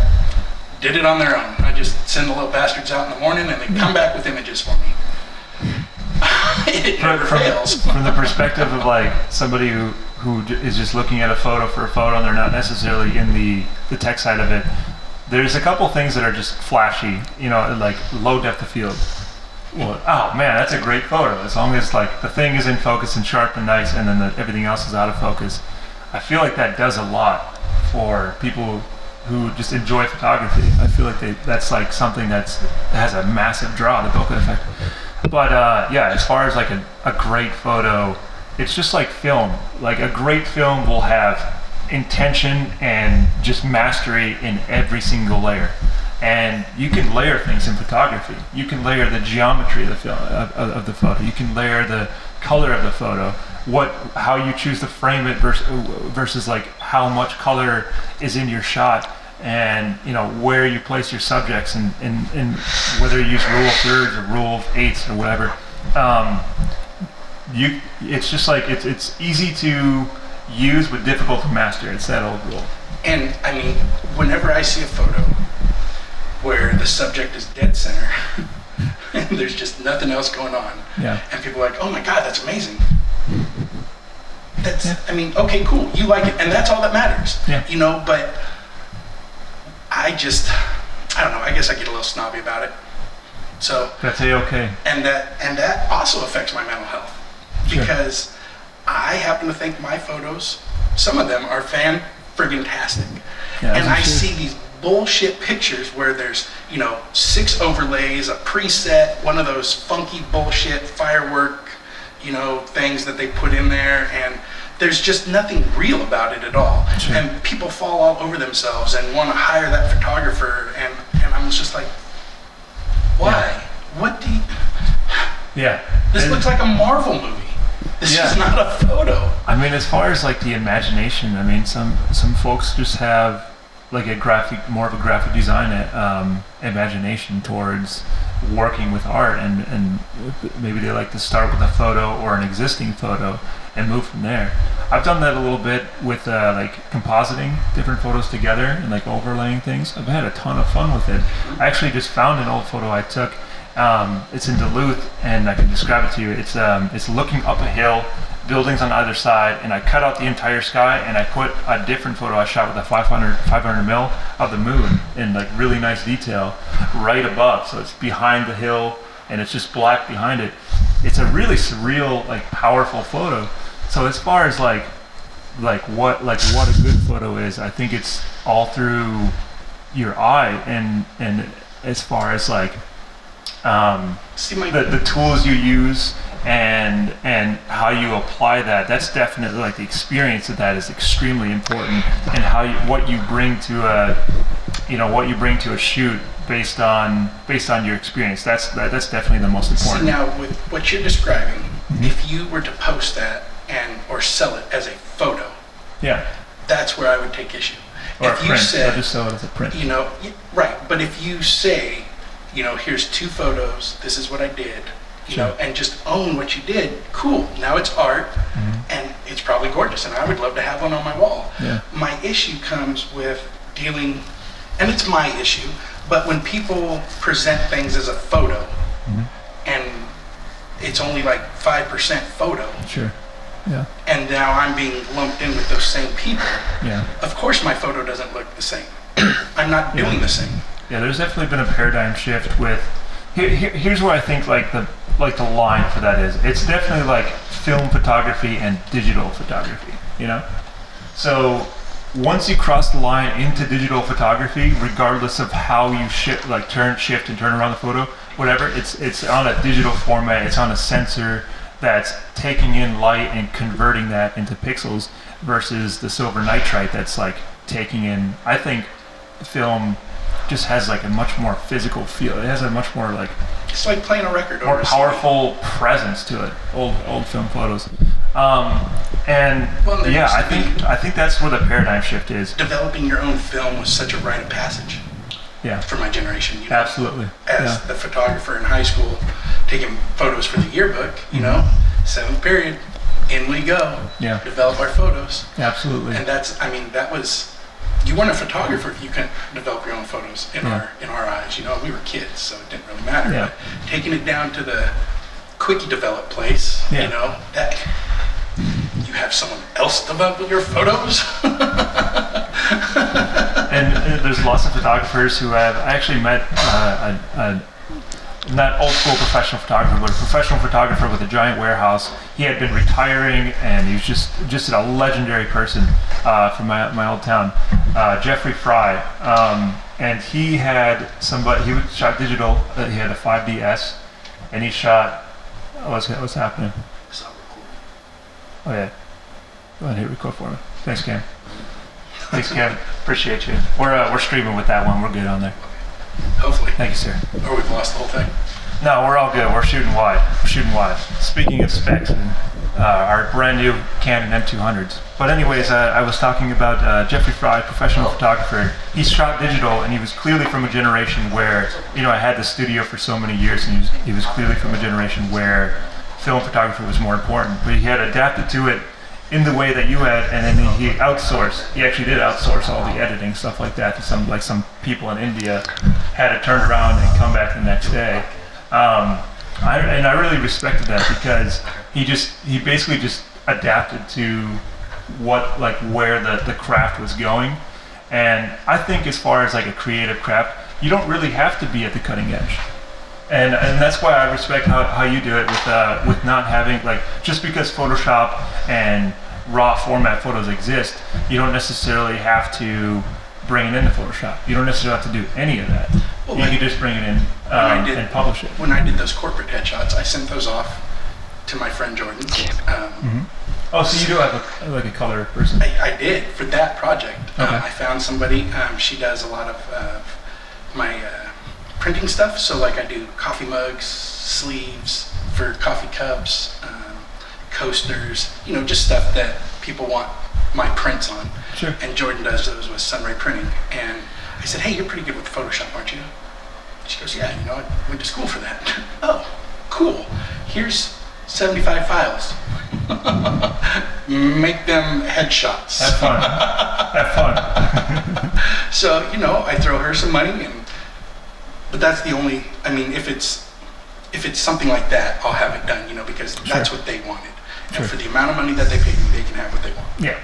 Did it on their own. I just send the little bastards out in the morning and they come back with images for me. It never fails. From the perspective of like somebody who is just looking at a photo for a photo and they're not necessarily in the tech side of it, there's a couple things that are just flashy, like low depth of field. Well, oh man, that's a great photo. As long as like the thing is in focus and sharp and nice, and then everything else is out of focus. I feel like that does a lot for people who just enjoy photography. I feel like that's like something that has a massive draw, the bokeh effect. But as far as like a great photo, it's just like film. Like a great film will have intention and just mastery in every single layer. And you can layer things in photography. You can layer the geometry of the film, of the photo. You can layer the color of the photo. How you choose to frame it versus like how much color is in your shot, and where you place your subjects, and whether you use rule of thirds or rule of eighths or whatever. It's just like it's easy to use but difficult to master. It's that old rule. And I mean, whenever I see a photo where the subject is dead center and there's just nothing else going on, and people are like, oh my god, that's amazing. I mean, okay, cool, you like it, and that's all that matters. But I don't know, I guess I get a little snobby about it. So that's okay. And that also affects my mental health, because I happen to think my photos, some of them are fan-friggin-tastic. And I see these bullshit pictures where there's 6 overlays, a preset, one of those funky bullshit firework things that they put in there, and there's just nothing real about it at all. Sure. And people fall all over themselves and want to hire that photographer, and I'm just like, why? What do you... This looks like a Marvel movie. This is not a photo. I mean, as far as like the imagination, I mean, some folks just have like more of a graphic design imagination towards working with art, and maybe they like to start with a photo or an existing photo and move from there. I've done that a little bit with like compositing different photos together and like overlaying things. I've had a ton of fun with it. I actually just found an old photo I took. It's in Duluth, and I can describe it to you. It's looking up a hill, buildings on either side, and I cut out the entire sky, and I put a different photo I shot with a 500 mil of the moon in like really nice detail right above. So it's behind the hill, and it's just black behind it. It's a really surreal, like powerful photo. So as far as like what a good photo is, I think it's all through your eye, and as far as like the tools you use and how you apply that, that's definitely like the experience of that is extremely important, and what you bring to a shoot based on your experience. That's definitely the most important. See, now with what you're describing, if you were to post that or sell it as a photo, yeah, that's where I would take issue. Or if a you print. said, I'll just sell it as a print. Right, but if you say, here's 2 photos, this is what I did, and just own what you did, cool, now it's art, and it's probably gorgeous, and I would love to have one on my wall. Yeah. My issue comes with dealing, and it's my issue, but when people present things as a photo, and it's only like 5% photo, Sure. Yeah. and now I'm being lumped in with those same people, Yeah. of course my photo doesn't look the same. I'm not doing the same. Yeah, there's definitely been a paradigm shift with. Here's where I think like the line for that is. It's definitely like film photography and digital photography. So once you cross the line into digital photography, regardless of how you shift and turn around the photo, whatever, it's on a digital format. It's on a sensor that's taking in light and converting that into pixels versus the silver nitride that's like taking in. I think film just has like a much more physical feel. It has a much more like It's like playing a record more over a powerful presence to it. Old film photos, and Well, there yeah, used to I think that's where the paradigm shift is. CD. Developing your own film was such a rite of passage Yeah, for my generation. absolutely. As the photographer in high school, taking photos for the yearbook, 7th period, in we go. Yeah. Develop our photos. Absolutely. And that was, you weren't a photographer if you couldn't develop your own photos in our eyes. We were kids, so it didn't really matter. Yeah. But taking it down to the quickie develop place, that you have someone else develop your photos. And there's lots of photographers who have. I actually met not old school professional photographer, but a professional photographer with a giant warehouse. He had been retiring, and he was just a legendary person from my old town, Jeffrey Fry. And he had somebody. He shot digital. He had a 5DS, and he shot. What's happening? Oh yeah. Go ahead and hit record for me. Thanks, Cam. Thanks, Cam. Appreciate you. We're streaming with that one. We're good on there. Hopefully. Thank you, sir. Or we've lost the whole thing. No, we're all good. We're shooting wide. Speaking of specs, our brand new Canon M200s. But anyways, I was talking about Jeffrey Fry, professional photographer. He shot digital, and he was clearly from a generation where, I had the studio for so many years, and he was clearly from a generation where film photography was more important. But he had adapted to it in the way that you had, and then he outsourced. He actually did outsource all the editing, stuff like that, to some people in India. Had it turned around and come back the next day. I really respected that because he basically just adapted to where the craft was going. And I think as far as like a creative craft, you don't really have to be at the cutting edge. And that's why I respect how you do it with not having just because Photoshop and raw format photos exist, you don't necessarily have to bring it into Photoshop. You don't necessarily have to do any of that. Well, you can just bring it in and publish it. When I did those corporate headshots, I sent those off to my friend Jordan. Oh, so you do have a color person? I did for that project. Okay. I found somebody. She does a lot of my printing stuff. So I do coffee mugs, sleeves for coffee cups, coasters. Just stuff that people want my prints on. Sure. And Jordan does those with Sunray Printing. And I said, hey, you're pretty good with Photoshop, aren't you? She goes, yeah, I went to school for that. Oh, cool. Here's 75 files. Make them headshots. Have fun. Have fun. So, I throw her some money, but that's the only, if it's something like that, I'll have it done, because that's what they wanted. And for the amount of money that they paid me, they can have what they want. Yeah.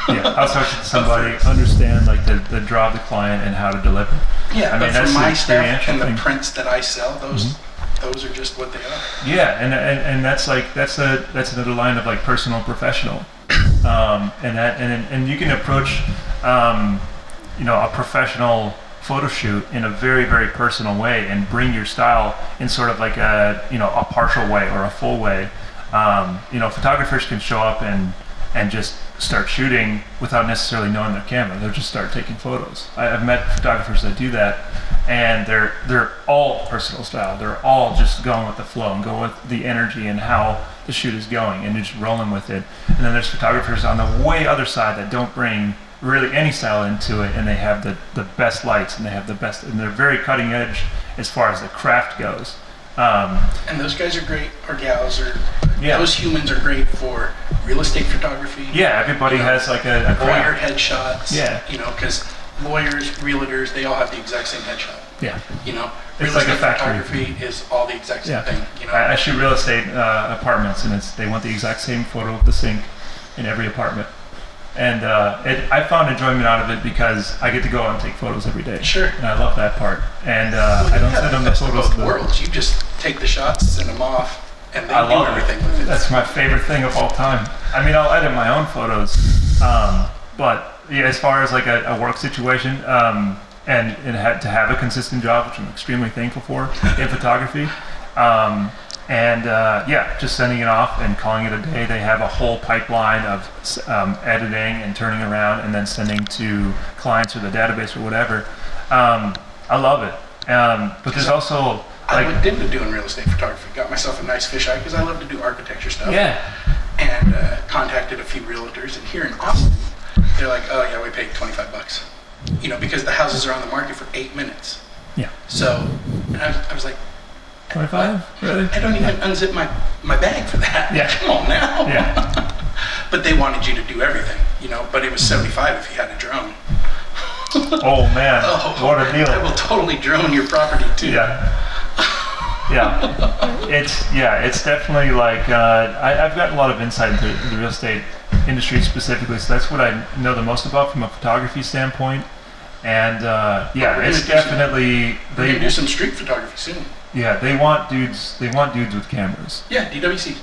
I'll talk to somebody, understand like the draw of the client and how to deliver. Yeah, but for my stuff and the thing. prints that I sell, those are just what they are. Yeah, and that's another line of like personal and professional, and you can approach a professional photo shoot in a very, very personal way and bring your style in sort of like a partial way or a full way. Photographers can show up and just start shooting without necessarily knowing their camera. They'll just start taking photos. I've met photographers that do that, and they're all personal style. They're all just going with the flow and going with the energy and how the shoot is going and just rolling with it. And then there's photographers on the way other side that don't bring really any style into it, and they have the best lights and they have the best, and they're very cutting edge as far as the craft goes. And those guys are great, or gals, or those humans are great for real estate photography. Yeah, everybody has like a lawyer craft. headshots. Yeah. Because lawyers, realtors, they all have the exact same headshot. Yeah. Real like a estate factory. photography is all the exact same thing. I shoot real estate apartments, and they want the exact same photo of the sink in every apartment. And I found enjoyment out of it because I get to go out and take photos every day. Sure. And I love that part. And I don't send them the photos of both worlds. You just take the shots, send them off, and they do everything with it. That's my favorite thing of all time. I'll edit my own photos, but as far as like a work situation, and to have a consistent job, which I'm extremely thankful for in photography. Just sending it off and calling it a day. They have a whole pipeline of editing and turning around and then sending to clients or the database or whatever. I love it. But there's also I looked into doing real estate photography. Got myself a nice fisheye because I love to do architecture stuff. Yeah. And contacted a few realtors, and here in Austin, they're like, "Oh yeah, we paid $25." Because the houses are on the market for 8 minutes. Yeah. So, and I was like, 25? Really? I don't even unzip my bag for that. Yeah. Come on now. Yeah. But they wanted you to do everything, but it was 75 if you had a drone. Oh man, what a deal. I will totally drone your property too. Yeah. It's definitely like, I've got a lot of insight into the real estate industry specifically, so that's what I know the most about from a photography standpoint. And it's definitely, we're gonna do some street photography soon. Yeah, they want dudes with cameras. Yeah, DWC.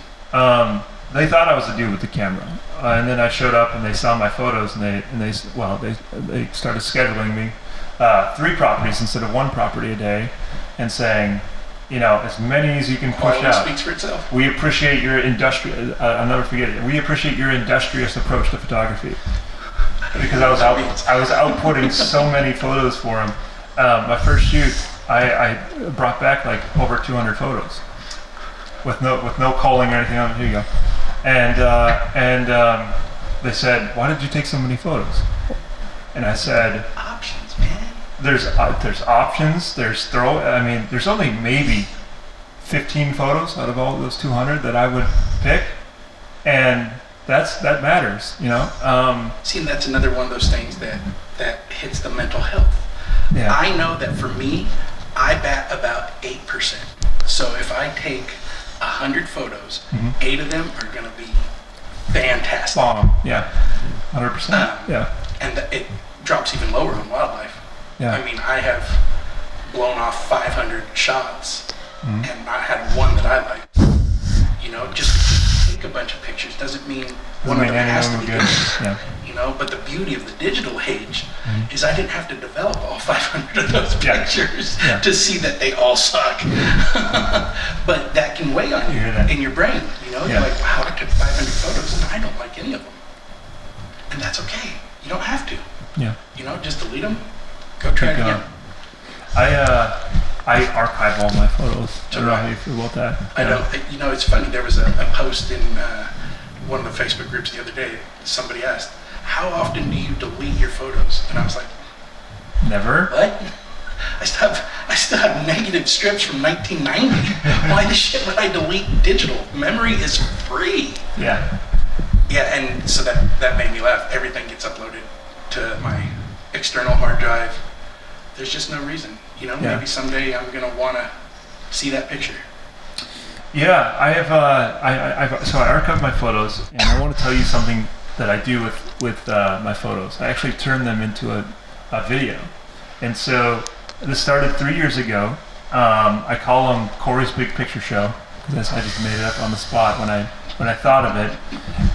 They thought I was the dude with the camera, and then I showed up and they saw my photos and they started scheduling me 3 properties instead of 1 property a day, and saying, as many as you can push Quality out. speaks for itself. We appreciate your I'll never forget it. We appreciate your industrious approach to photography, because I was outputting so many photos for them. My first shoot, I brought back like over 200 photos with no culling or anything on it. Here you go. And they said, "Why did you take so many photos?" And I said, "Options, man. There's options. There's there's only maybe 15 photos out of all those 200 that I would pick, and that matters, See, that's another one of those things that hits the mental health. Yeah. I know that for me, I bat about 8%. So if I take 100 photos, 8 of them are going to be fantastic. Bomb, yeah, 100%. Yeah, and it drops even lower on wildlife. Yeah. I have blown off 500 shots and not had one that I liked. Just take a bunch of pictures doesn't mean one of them has to be good. Yeah. But the beauty of the digital age is I didn't have to develop all 500 of those pictures to see that they all suck. But that can weigh on you in your brain. You're like, wow, I took 500 photos and I don't like any of them. And that's okay. You don't have to. Yeah. Just delete them. Go try it again. I archive all my photos. I don't know how you feel about that. I don't. It's funny. There was a post in one of the Facebook groups the other day. Somebody asked, how often do you delete your photos? And I was like, Never. what? I still have negative strips from 1990. Why the shit would I delete digital? Memory is free. Yeah. Yeah, and so that made me laugh. Everything gets uploaded to my external hard drive. There's just no reason. Maybe someday I'm gonna wanna see that picture. Yeah, I have. So I archive my photos, and I want to tell you something that I do with my photos. I actually turn them into a video, and so this started 3 years ago. I call them Corey's Big Picture Show because I just made it up on the spot when I thought of it.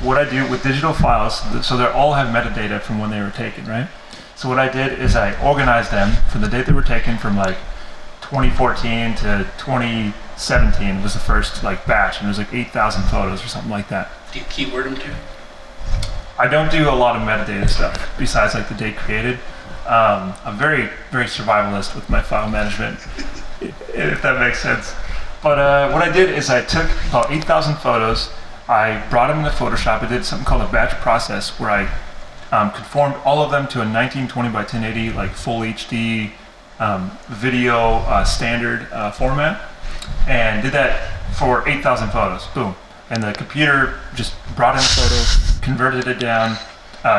What I do with digital files, so they all have metadata from when they were taken, right? So what I did is I organized them for the date they were taken from like 2014 to 2017 was the first like batch, and it was like 8,000 photos or something like that. Do you keyword them too? I don't do a lot of metadata stuff besides like the date created. I'm very, very survivalist with my file management, if that makes sense. But what I did is I took about 8,000 photos, I brought them into Photoshop, I did something called a batch process where I conformed all of them to a 1920 by 1080 like full HD video standard format, and did that for 8,000 photos. Boom. And the computer just brought in the photos, converted it down,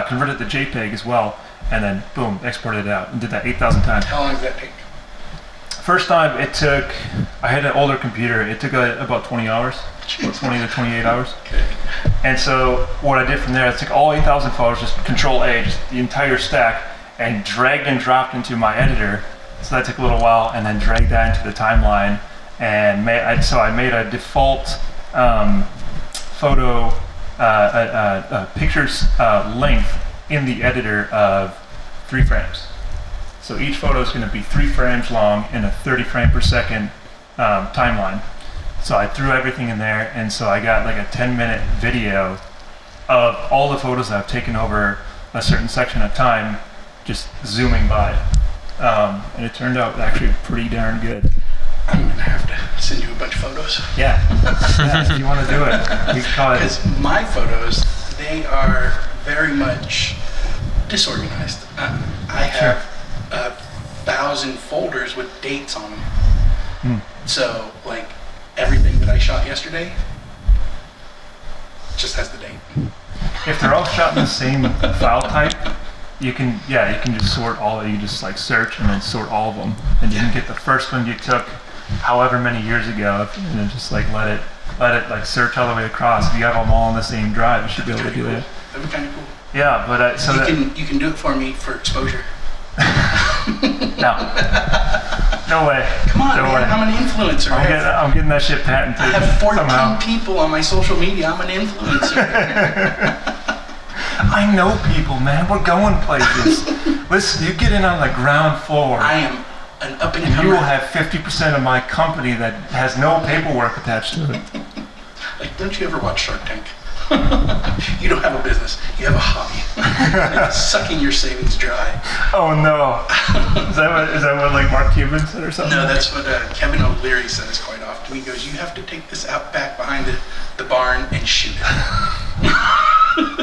converted the JPEG as well, and then boom, exported it out, and did that 8,000 times. How long does that take? First time it took, I had an older computer, it took about 20 hours, about 20 to 28 hours. Okay. And so what I did from there, I took all 8,000 photos, just Control-A, just the entire stack, and dragged and dropped into my editor. So that took a little while, and then dragged that into the timeline, and I made a default photo pictures length in the editor of 3 frames. So each photo is going to be 3 frames long in a 30 frame per second timeline. So I threw everything in there, and so I got like a 10-minute video of all the photos that I've taken over a certain section of time, just zooming by. And it turned out actually pretty darn good. I'm gonna have to send you a bunch of photos. Yeah, if you want to do it, we can call it. Because my photos, they are very much disorganized. I have 1,000 folders with dates on them. So, like, everything that I shot yesterday just has the date. If they're all shot in the same file type, you can just sort all. You just like search and then sort all of them, and you can get the first one you took, however many years ago, and then just like let it like search all the way across. If you have them all on the same drive, you should be able to do that. That'd be kind of cool. Yeah, but so you can do it for me for exposure. No way. Come on, no man. way. I'm an influencer. I'm getting that shit patented. I have 14 somehow. people on my social media. I'm an influencer. I know people, man. We're going places. Listen, you get in on the ground floor. I am an up and and comer. you will have 50% of my company that has no paperwork attached to it. Like, don't you ever watch Shark Tank? You don't have a business. You have a hobby. It's sucking your savings dry. Oh no! Is that what like Mark Cuban said or something? No, that's what Kevin O'Leary says quite often. He goes, "You have to take this out back behind the barn and shoot it."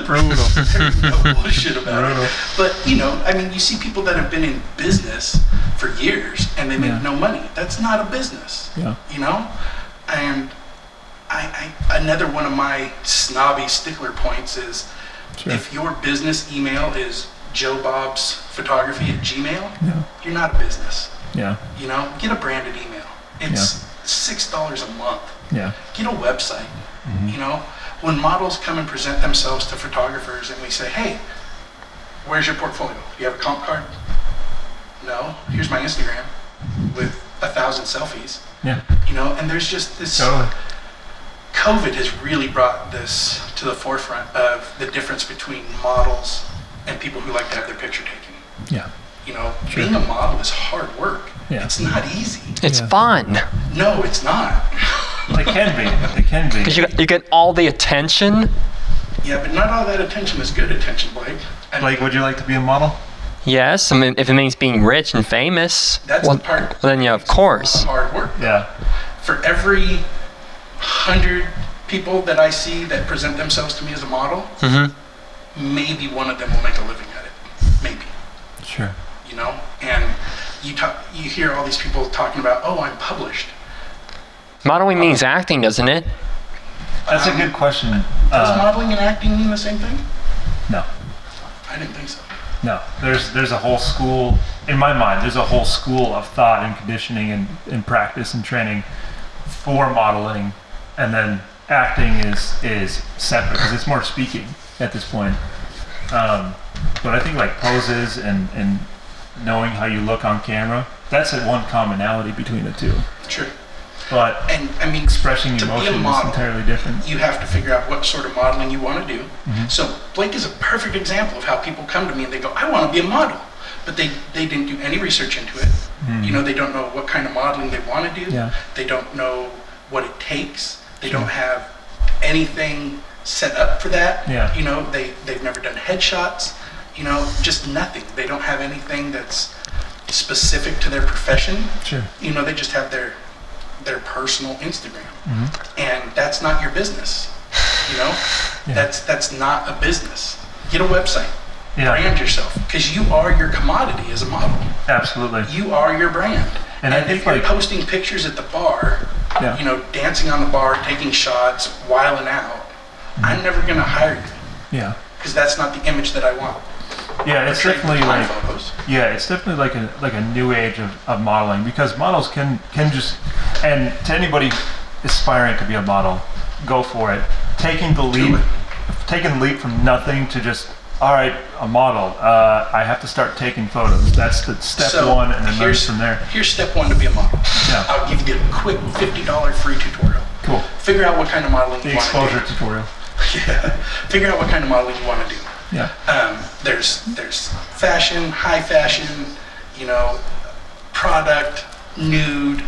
Brutal. There's no bullshit about Brutal. it. But I mean, you see people that have been in business for years and they make no money. That's not a business. Yeah. And I another one of my snobby stickler points is if your business email is joebobsphotography@gmail, you're not a business. Yeah. Get a branded email. It's $6 a month. Yeah. Get a website. When models come and present themselves to photographers and we say, hey, where's your portfolio? You have a comp card? No. Here's my Instagram with 1,000 selfies. Yeah. And there's just this. Totally. COVID has really brought this to the forefront of the difference between models and people who like to have their picture taken. Yeah. Being a model is hard work. Yeah. It's not easy. It's fun. No, it's not. It can be. It can be. Because you get all the attention. Yeah, but not all that attention is good attention, Blake. Blake, would you like to be a model? Yes, I mean, if it means being rich and famous, That's the part. well, then yeah, of course. Hard work. Yeah. For every 100 people that I see that present themselves to me as a model, maybe one of them will make a living at it. Maybe. Sure. You know? And you hear all these people talking about, oh, I'm published. Modeling means acting, doesn't it? That's a good question. Does modeling and acting mean the same thing? No. I didn't think so. No. There's a whole school, in my mind, there's a whole school of thought and conditioning and practice and training for modeling, and then acting is separate because it's more speaking at this point. But I think like poses and knowing how you look on camera, that's one commonality between the two. Sure. But And I mean, expressing to be a emotion model, is entirely different. you have to figure out what sort of modeling you want to do. So Blake is a perfect example of how people come to me and they go, I want to be a model. But they didn't do any research into it. You know, they don't know what kind of modeling they want to do. Yeah. They don't know what it takes. They don't have anything set up for that. Yeah. You know, they've never done headshots. You know, just nothing. They don't have anything that's specific to their profession. Sure. You know, they just have their personal Instagram. And that's not your business. You know? Yeah. That's not a business. Get a website. Yeah. Brand yourself, because you are your commodity as a model. Absolutely. You are your brand. And I think if you're like posting pictures at the bar, Yeah. you know, dancing on the bar, taking shots, whiling out, I'm never gonna hire you, yeah. because that's not the image that I want. Yeah, it's Portray definitely my like photos. yeah, it's definitely like a new age of modeling, because models can just, and to anybody aspiring to be a model, go for it. Taking the leap from nothing to just, all right, a model. I have to start taking photos. That's the step one, and then learn from there. Here's step one to be a model. Yeah. I'll give you a quick $50 free tutorial. Cool. Figure out what kind of modeling The you want to do. exposure tutorial. Yeah. Figure out what kind of modeling you want to do. Yeah. There's fashion, high fashion, you know, product, nude,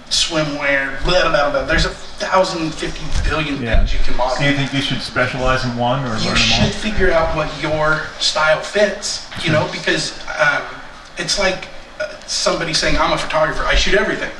swimwear, blah, blah, blah. There's 1,050 billion Yeah. things you can model. Do you think you should specialize in one or You learn them all? should figure out what your style fits, you know, because it's like somebody saying, I'm a photographer, I shoot everything.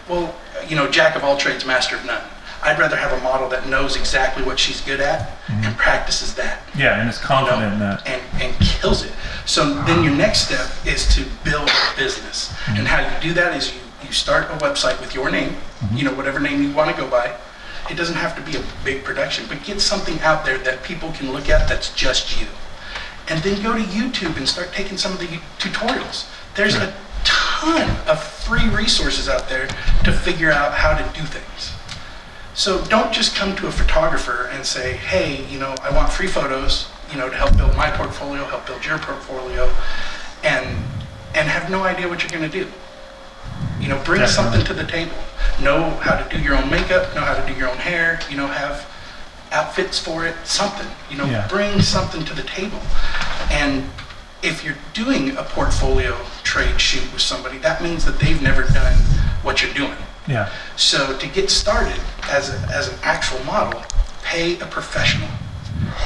Well, you know, jack of all trades, master of none. I'd rather have a model that knows exactly what she's good at and practices that. Yeah, and is confident in that. And kills it. So then your next step is to build a business. And how you do that is you start a website with your name, you know, whatever name you want to go by. It doesn't have to be a big production, but get something out there that people can look at that's just you. And then go to YouTube and start taking some of the tutorials. There's a ton of free resources out there to figure out how to do things. So don't just come to a photographer and say, hey, you know, I want free photos, you know, to help build my portfolio, help build your portfolio, and have no idea what you're going to do. You know, bring something to the table. Know how to do your own makeup, know how to do your own hair, you know, have outfits for it, something. You know, bring something to the table. And if you're doing a portfolio trade shoot with somebody, that means that they've never done what you're doing. Yeah. So to get started as an actual model, pay a professional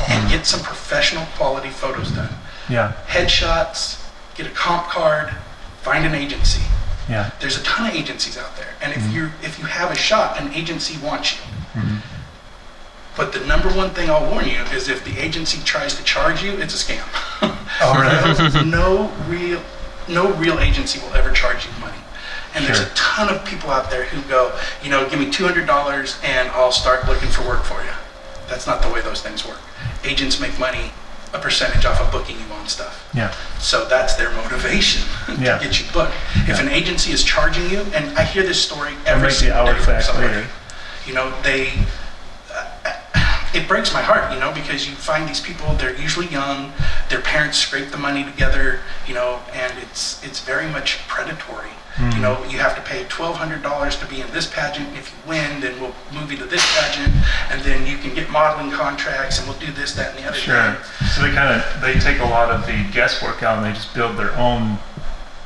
and get some professional quality photos done. Yeah. Headshots, get a comp card, find an agency. Yeah. There's a ton of agencies out there, and if you have a shot, an agency wants you. But the number one thing I'll warn you is if the agency tries to charge you, it's a scam. Oh, really? No real agency will ever charge you money. And there's a ton of people out there who go, you know, give me $200 and I'll start looking for work for you. That's not the way those things work. Agents make money, a percentage off of booking you on stuff. Yeah. So that's their motivation to get you booked. If an agency is charging you, and I hear this story every single day from somebody, you know, it breaks my heart, you know, because you find these people, they're usually young, their parents scrape the money together, you know, and it's very much predatory. You know, you have to pay $1,200 to be in this pageant. If you win, then we'll move you to this pageant, and then you can get modeling contracts, and we'll do this, that, and the other thing. So they take a lot of the guesswork out, and they just build their own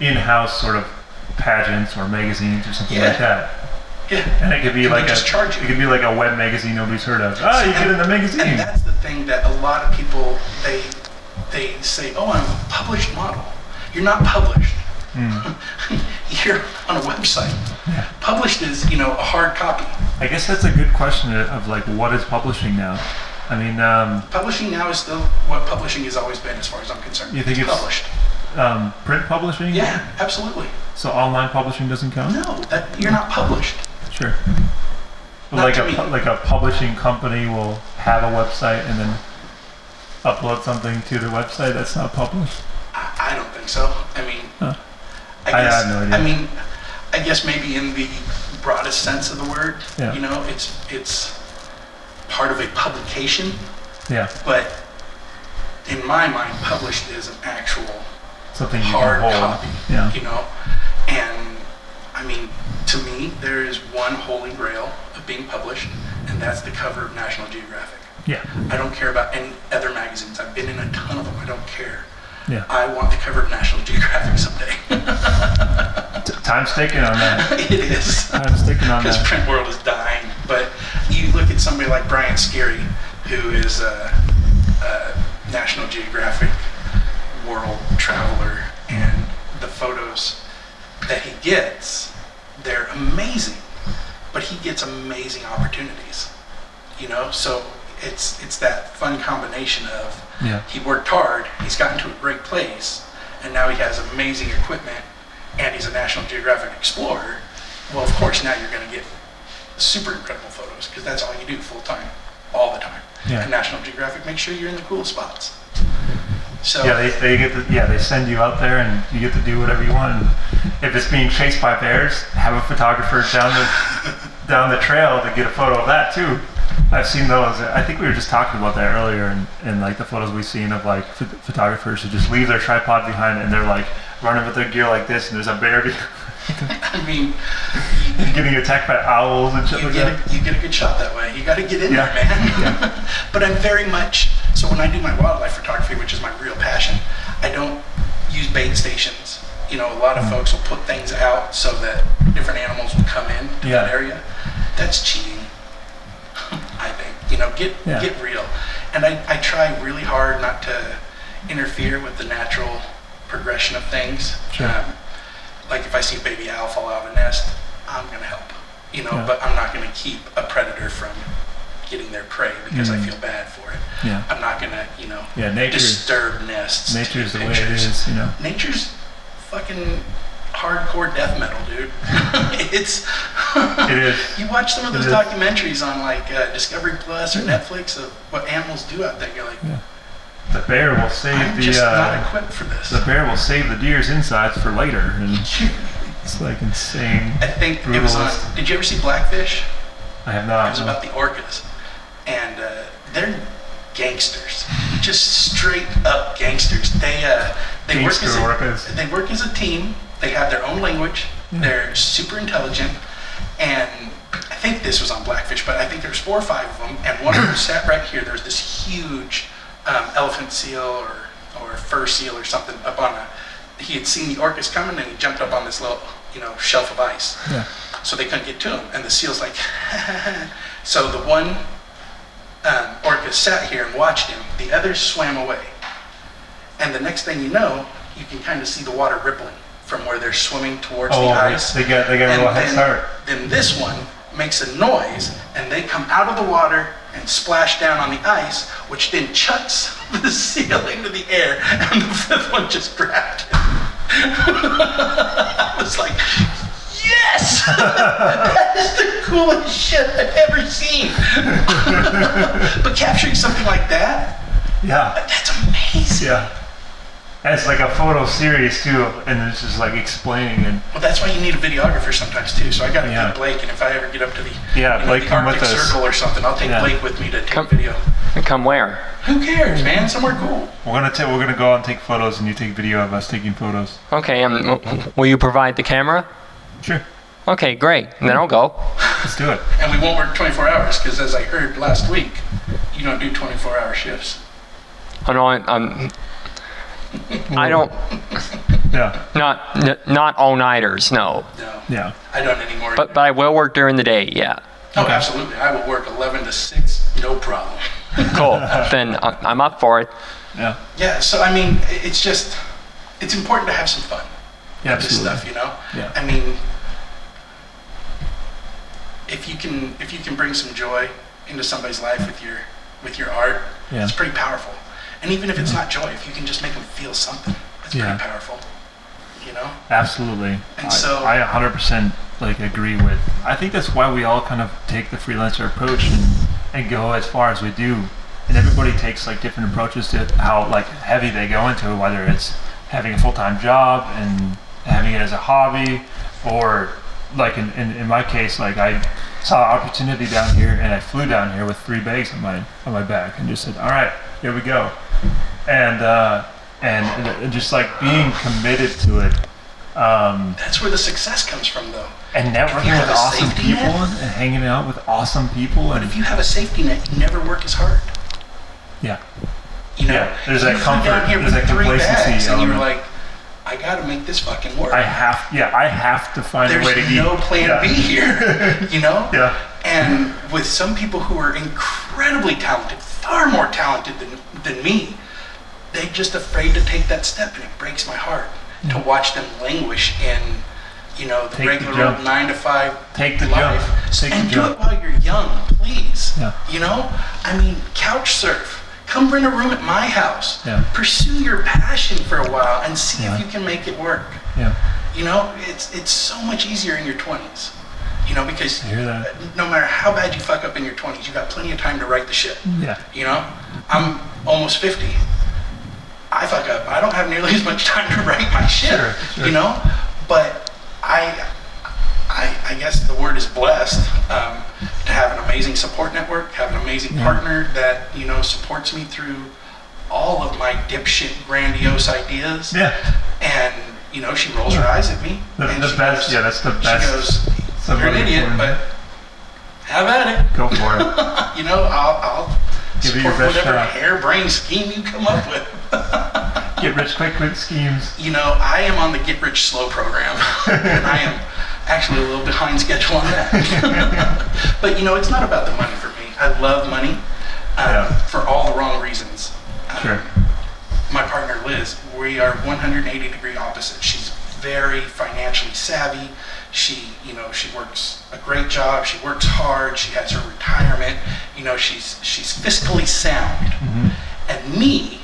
in-house sort of pageants or magazines or something like that. Yeah. And it could be like it could be like a web magazine nobody's heard of. Oh, you get in the magazine. And that's the thing that a lot of people they say, oh, I'm a published model. You're not published. You're on a website. Yeah. Published is, you know, a hard copy. I guess that's a good question of like, what is publishing now? I mean, Publishing now is still what publishing has always been, as far as I'm concerned. You think it's published? Print publishing? Yeah, absolutely. So online publishing doesn't count? No, you're not published. Sure. But Not like to me. like a publishing company will have a website and then upload something to the website that's not published? I don't think so. I mean, Huh. I I guess, have no idea. I mean, I guess maybe in the broadest sense of the word, Yeah. you know, it's part of a publication, Yeah. but in my mind, published is an actual Something you hard can hold. copy, Yeah. you know? And I mean, to me, there is one holy grail of being published, and that's the cover of National Geographic. Yeah. I don't care about any other magazines. I've been in a ton of them. I don't care. Yeah. I want the cover of National Geographic someday. Time's taken on that. It is. Time's taken on Because that. print world is dying. But you look at somebody like Brian Scary, who is a National Geographic world traveler, and the photos that he gets, they're amazing. But he gets amazing opportunities, you know? So it's that fun combination of Yeah. he worked hard, he's gotten to a great place, and now he has amazing equipment, and he's a National Geographic explorer. Well, of course, now you're going to get super incredible photos, because that's all you do full time, all the time. Yeah. And National Geographic makes sure you're in the cool spots. So Yeah, they send you out there and you get to do whatever you want. And if it's being chased by bears, have a photographer down the trail to get a photo of that too. I've seen those. I think we were just talking about that earlier, and like the photos we've seen of like photographers who just leave their tripod behind and they're like running with their gear like this, and there's a bear I mean, getting attacked by owls and shit like that. you get a good shot that way. You got to get in Yeah. there, man. But I'm very much, so when I do my wildlife photography, which is my real passion, I don't use bait stations. You know, a lot of folks will put things out so that different animals will come in to Yeah. that area. That's cheating, I think. You know, get real. And I try really hard not to interfere with the natural progression of things. Sure. Like if I see a baby owl fall out of a nest, I'm going to help, you know, Yeah. but I'm not going to keep a predator from getting their prey because I feel bad for it. Yeah. I'm not going to, you know, Yeah, nature- disturb nests. Nature's the take way it pictures. is, you know. Nature's fucking hardcore death metal, dude. It's It is. You watch some of those It is. documentaries on like Discovery Plus or Netflix of what animals do out there. You're like, Yeah. The bear will save I'm just not equipped for this. the bear will save the deer's insides for later, and it's like insane. I think it was on. brutalist. Did you ever see Blackfish? I have It not. was no. about the orcas, and they're gangsters, just straight up gangsters. They work Gangster as orcas. they work as a team. They have their own language. They're super intelligent, and I think this was on Blackfish, but I think there's 4 or 5 of them, and one of them sat right here. There's this huge elephant seal or fur seal or something up on a. He had seen the orcas coming, and he jumped up on this little, you know, shelf of ice. Yeah. So they couldn't get to him, and the seal's like, so the one orca sat here and watched him. The others swam away, and the next thing you know, you can kind of see the water rippling from where they're swimming towards the ice. They got a little head start. Then this one makes a noise, and they come out of the water and splash down on the ice, which then chucks the seal into the air, and the 5th one just grabbed him. I was like, yes! That is the coolest shit I've ever seen. But capturing something like that, Yeah. that's amazing. Yeah. And it's like a photo series too, and it's just like explaining and Well, that's why you need a videographer sometimes too. So I got to Yeah. get Blake, and if I ever get up to the, Blake, the come with Arctic us. Circle or something, I'll take Yeah. Blake with me to take Come- video. And come where? Who cares, man? Somewhere cool. we're gonna go out and take photos, and you take video of us taking photos. Okay, will you provide the camera? Sure. Okay, great. Then I'll go. Let's do it. And we won't work 24 hours because, as I heard last week, you don't do 24-hour shifts. I know I don't, Yeah. not all-nighters, no. No, Yeah. I don't anymore. But I will work during the day, yeah. Oh, Okay. absolutely. I will work 11 to 6, no problem. Cool. Then I'm up for it. Yeah. Yeah, so I mean, it's just, it's important to have some fun Yeah. with this Absolutely. stuff, you know? Yeah. I mean, if you can bring some joy into somebody's life with your with your art, Yeah. it's pretty powerful. And even if it's not joy, if you can just make them feel something, it's Yeah. pretty powerful. You know? Absolutely. And so I 100% like agree with. I think that's why we all kind of take the freelancer approach and go as far as we do. And everybody takes like different approaches to how like heavy they go into it, whether it's having a full-time job and having it as a hobby, or like in my case, like I saw an opportunity down here and I flew down here with 3 bags on my back and just said, all right, here we go. And just like being committed to it. that's where the success comes from, though. And If you networking have with a awesome safety people net- and hanging out with awesome people. But And if you have a safety net, you never work as hard. yeah, You know? Yeah, there's You that flew comfort, down here there's with that 3 complacency bags, and you were element. like, I gotta make this fucking work. I have to find There's a way to eat. no plan Yeah. B here, you know? Yeah. And with some people who are incredibly talented, far more talented than me, they're just afraid to take that step, and it breaks my heart to watch them languish in, you know, the Take the regular jump. old 9 to 5 Take the life. jump. Take And the do jump. it while you're young, please. Yeah. You know? I mean, couch surf. Come rent a room at my house. Yeah. Pursue your passion for a while and see Yeah. if you can make it work. Yeah. You know, it's so much easier in your 20s. You know, because I hear that. no matter how bad you fuck up in your 20s, you got plenty of time to right the shit. Yeah. You know, I'm almost 50. I fuck up. I don't have nearly as much time to write my shit. Sure, sure. You know, but I guess the word is blessed to have an amazing support network, have an amazing partner that, you know, supports me through all of my dipshit grandiose ideas. Yeah. And, you know, she rolls her eyes at me. and The she best. goes- Yeah, that's the best. She goes, So you're an really idiot, important. but have at it. Go for it. You know, I'll Give it your support best whatever shot. harebrained scheme you come up with. Get rich quick schemes. You know, I am on the get rich slow program, and I am actually a little behind schedule on that. But you know, it's not about the money for me. I love money for all the wrong reasons. Sure. My partner Liz, we are 180-degree opposites. She's very financially savvy. She, you know, she works a great job. She works hard. She has her retirement. You know, she's fiscally sound. And me,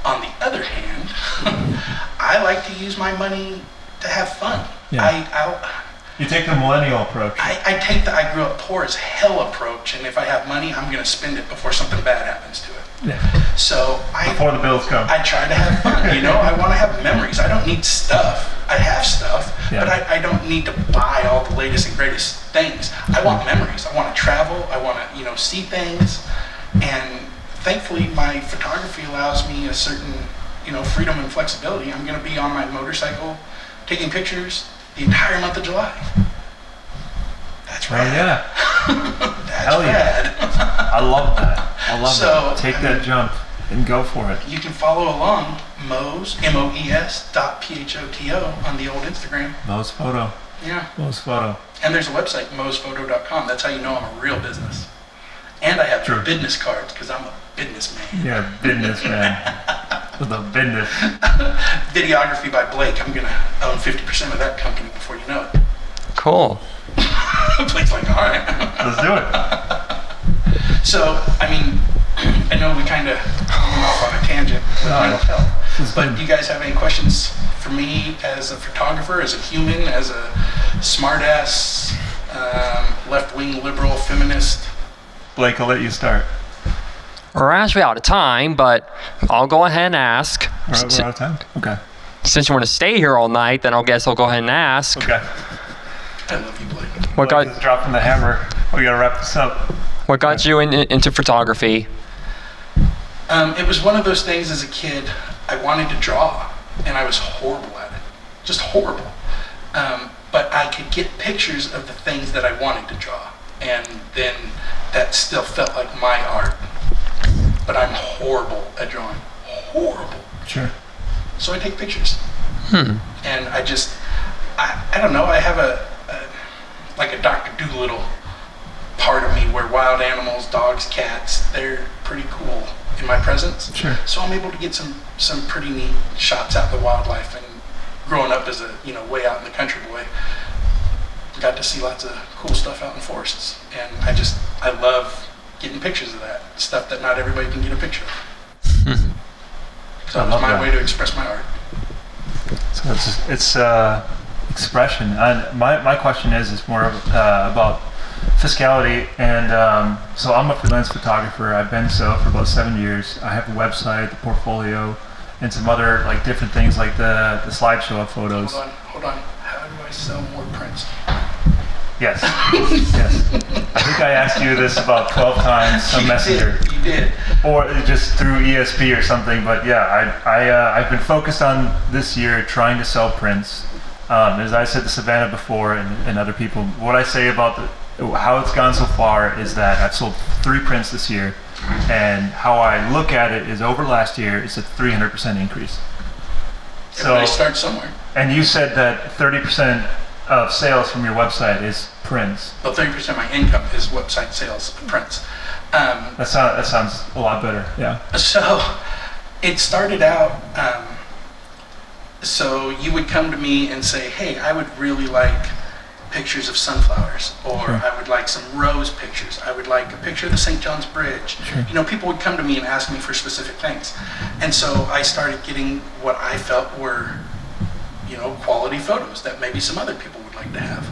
on the other hand, I like to use my money to have fun. Yeah. You take the millennial approach. I take the I grew up poor as hell approach, and if I have money, I'm going to spend it before something bad happens to it. Yeah. So Before the bills come. I try to have fun, you know? I want to have memories. I don't need stuff. I have stuff, Yeah. but I don't need to buy all the latest and greatest things. I want memories. I want to travel. I want to, you know, see things. And thankfully, my photography allows me a certain, you know, freedom and flexibility. I'm going to be on my motorcycle taking pictures the entire month of July. That's Right, rad. yeah. That's Hell yeah. rad. I love that. I love So, that. Take I that mean- jump and go for it. You can follow along Moes, MOES.PHOTO on the old Instagram. Mo's photo. Yeah. Mo's photo. And there's a website, moesphoto.com. That's how you know I'm a real business. And I have True. business cards because I'm a businessman. Yeah, business man. With the business. Videography by Blake. I'm going to own 50% of that company before you know it. Cool. Blake's like, all right. Let's do it. So, I mean, I know we kind of went off on a tangent with No, mental this health. is But good. do you guys have any questions for me as a photographer, as a human, as a smartass, left-wing liberal feminist? Blake, I'll let you start. We're actually out of time, but I'll go ahead and ask. We're out of time? Okay. Since you want to stay here all night, then I guess I'll go ahead and ask. Okay. I love you, Blake. What Blake got is dropping the hammer. We gotta wrap this up. what got you into photography? It was one of those things as a kid, I wanted to draw, and I was horrible at it. Just horrible. But I could get pictures of the things that I wanted to draw, and then that still felt like my art. But I'm horrible at drawing. Horrible. Sure. So I take pictures. And I just, I don't know, I have like a Dr. Dolittle part of me where wild animals, dogs, cats, they're pretty cool in my presence. Sure. So I'm able to get some pretty neat shots out of the wildlife. And growing up as a, you know, way out in the country boy, got to see lots of cool stuff out in forests. And I love getting pictures of that stuff that not everybody can get a picture of. So I it was love my that. way to express my art. So it's expression. And my question is more about fiscality. And so I'm a freelance photographer. I've been so for about 7 years. I have a website, the portfolio, and some other like different things like the slideshow of photos. Hold on. How do I sell more prints? Yes. Yes. I think I asked you this about 12 times on Messenger. You did. Or just through ESP or something, but yeah, I've been focused on this year trying to sell prints. As I said to Savannah before and other people, what I say about how it's gone so far is that I've sold 3 prints this year, and how I look at it is over last year, it's a 300% increase. Everybody starts somewhere. And you said that 30% of sales from your website is prints. Well, 30% of my income is website sales of prints. That sounds a lot better. Yeah. So it started out, so you would come to me and say, hey, I would really like pictures of sunflowers, or Sure. I would like some rose pictures. I would like a picture of the St. John's Bridge. Sure. You know, people would come to me and ask me for specific things. And so I started getting what I felt were, you know, quality photos that maybe some other people would like to have.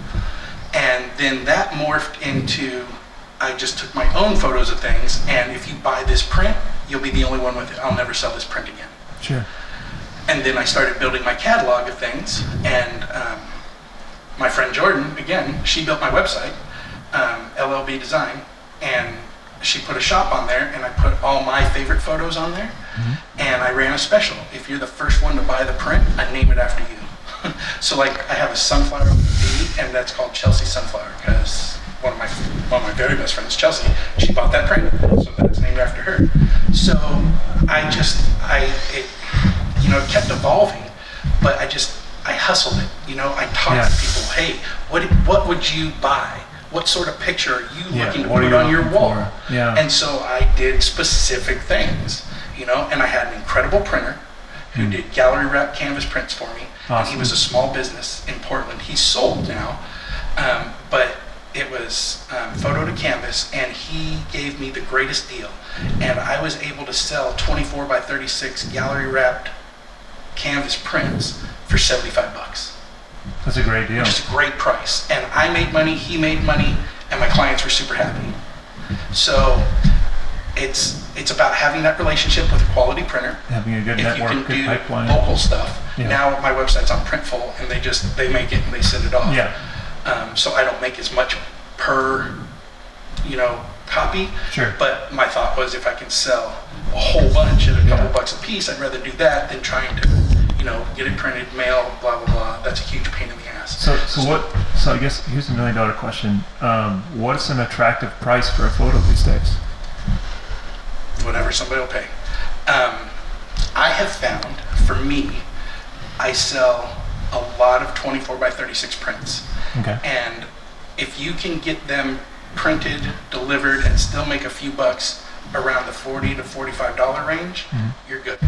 And then that morphed into, I just took my own photos of things, and if you buy this print, you'll be the only one with it. I'll never sell this print again. Sure. And then I started building my catalog of things, and my friend Jordan, again, she built my website, LLB Design, and she put a shop on there, and I put all my favorite photos on there, and I ran a special. If you're the first one to buy the print, I name it after you. So like I have a sunflower bee, and that's called Chelsea Sunflower, because one of my very best friends, Chelsea, she bought that print, so that's named after her. So it kept evolving, but I hustled it. You know, I talked to people, hey, what would you buy? What sort of picture are you looking to what are put you on your looking wall? for? Yeah. And so I did specific things, you know, and I had an incredible printer who did gallery wrap canvas prints for me. And he Awesome. was a small business in Portland. He's sold now, but it was photo to canvas, and he gave me the greatest deal. And I was able to sell 24 by 36 gallery wrapped canvas prints for $75. That's a great deal. Which is a great price. And I made money, he made money, and my clients were super happy. So it's about having that relationship with a quality printer. Having a good If network, you can good do pipeline. local stuff. Yeah. Now my website's on Printful, and they make it and they send it off. Yeah. So I don't make as much per, copy. Sure. But my thought was, if I can sell a whole bunch at a couple Yeah. bucks a piece, I'd rather do that than trying to, get it printed, mail, blah blah blah. That's a huge pain in the ass. So I guess here's a $1 million question. What's an attractive price for a photo these days? Whatever somebody will pay. I have found, for me, I sell a lot of 24 by 36 prints. Okay. And if you can get them printed, delivered, and still make a few bucks around the $40 to $45 range, you're good.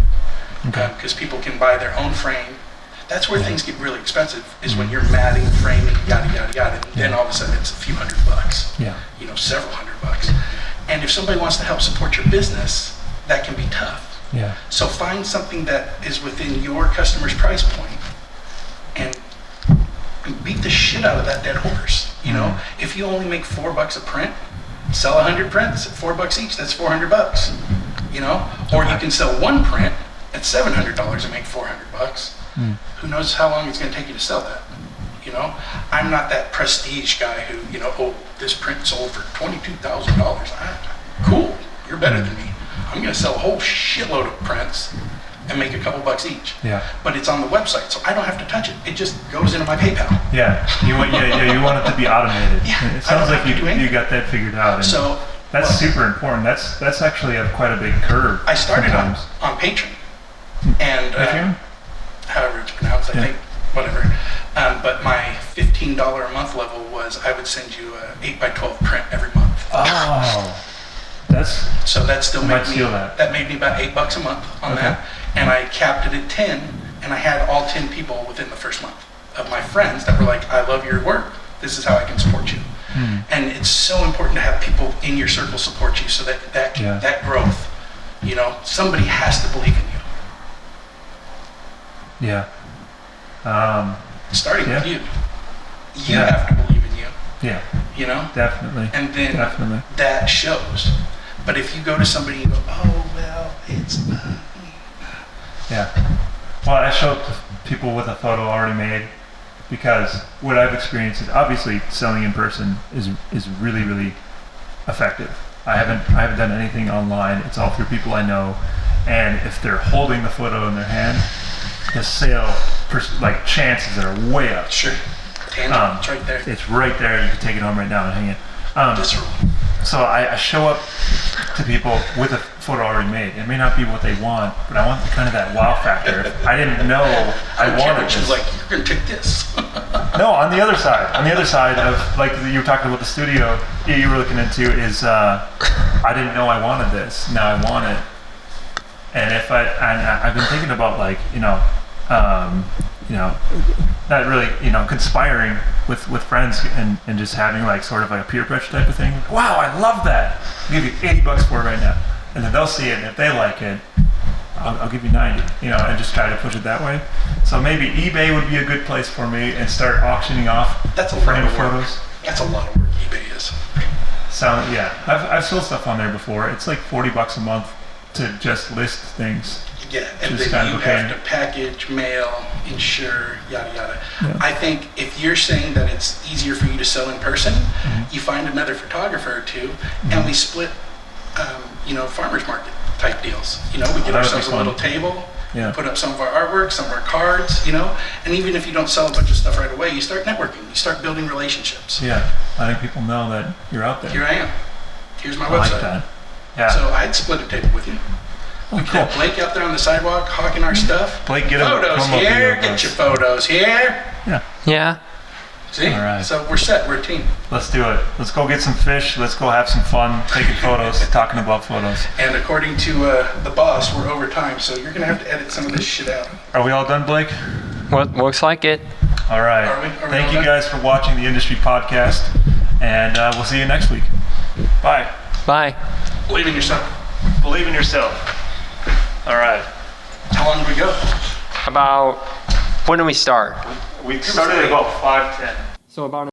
Okay. Because people can buy their own frame. That's where things get really expensive, is when you're matting, framing, yada, yada, yada. And then all of a sudden it's a few $100. Yeah. Several $100. And if somebody wants to help support your business, that can be tough. Yeah. So find something that is within your customer's price point and beat the shit out of that dead horse. If you only make $4 a print, sell 100 prints at $4 each. That's $400. Or you can sell one print at $700 and make $400. Who knows how long it's going to take you to sell that? I'm not that prestige guy who, this print sold for $22,000. Cool, you're better than me. I'm going to sell a whole shitload of prints and make a couple bucks each. Yeah. But it's on the website, so I don't have to touch it. It just goes into my PayPal. Yeah. You want it to be automated. Yeah, It sounds I like don't have to do you anything. got that figured out. And So that's super important. That's actually quite a big curve. I started sometimes. on Patreon, and Patreon? however it's pronounced, I Yeah. think, whatever. But my $15 a month level was I would send you a 8x12 print every month. Oh. So that still I might made me steal that. made me about $8 a month on Okay. that, and I capped it at 10, and I had all 10 people within the first month of my friends that were like, I love your work. This is how I can support you. And it's so important to have people in your circle support you so that growth, you know, somebody has to believe in you. Yeah. Starting with you. You have to believe in you. Yeah. You know? Definitely. And then that shows. But if you go to somebody and go, oh, well, it's me. Yeah. Well, I show up to people with a photo already made because what I've experienced is obviously selling in person is really, really effective. I haven't done anything online. It's all through people I know. And if they're holding the photo in their hand, the sale chances are way up. Sure. It's right there. It's right there. You can take it home right now and hang it. Visceral. So I show up to people with a photo already made. It may not be what they want, but I want kind of that wow factor. If I didn't know I wanted this. Like, you're going to take this. No, on the other side of, like you were talking about the studio you were looking into is I didn't know I wanted this. Now I want it. And I've been thinking about not really, conspiring with friends and just having like sort of like a peer pressure type of thing. Wow, I love that. I'll give you $80 for it right now. And then they'll see it, and if they like it, I'll give you 90, and just try to push it that way. So maybe eBay would be a good place for me and start auctioning off framed photos. That's a lot of work, eBay is. I've sold stuff on there before. It's like $40 a month to just list things. Yeah, and then you have to package, mail, insure, yada yada. Yeah. I think if you're saying that it's easier for you to sell in person, you find another photographer or two, and we split, farmers market type deals. We get ourselves a little table, put up some of our artwork, some of our cards, and even if you don't sell a bunch of stuff right away, you start networking, you start building relationships. Yeah, letting people know that you're out there. Here I am. Here's my website. Like that. Yeah. So I'd split a table with you. We got Blake out there on the sidewalk hawking our stuff. Blake, get photos here. Get your photos here. Yeah. Yeah. See? All right. So we're set. We're a team. Let's do it. Let's go get some fish. Let's go have some fun taking photos, talking about photos. And according to the boss, we're over time, so you're going to have to edit some of this shit out. Are we all done, Blake? Well, looks like it. All right. Are we Thank you guys for watching the Industry Podcast, and we'll see you next week. Bye. Bye. Believe in yourself. Believe in yourself. All right. How long did we go? About, when did we start? We started at about 5:10. So about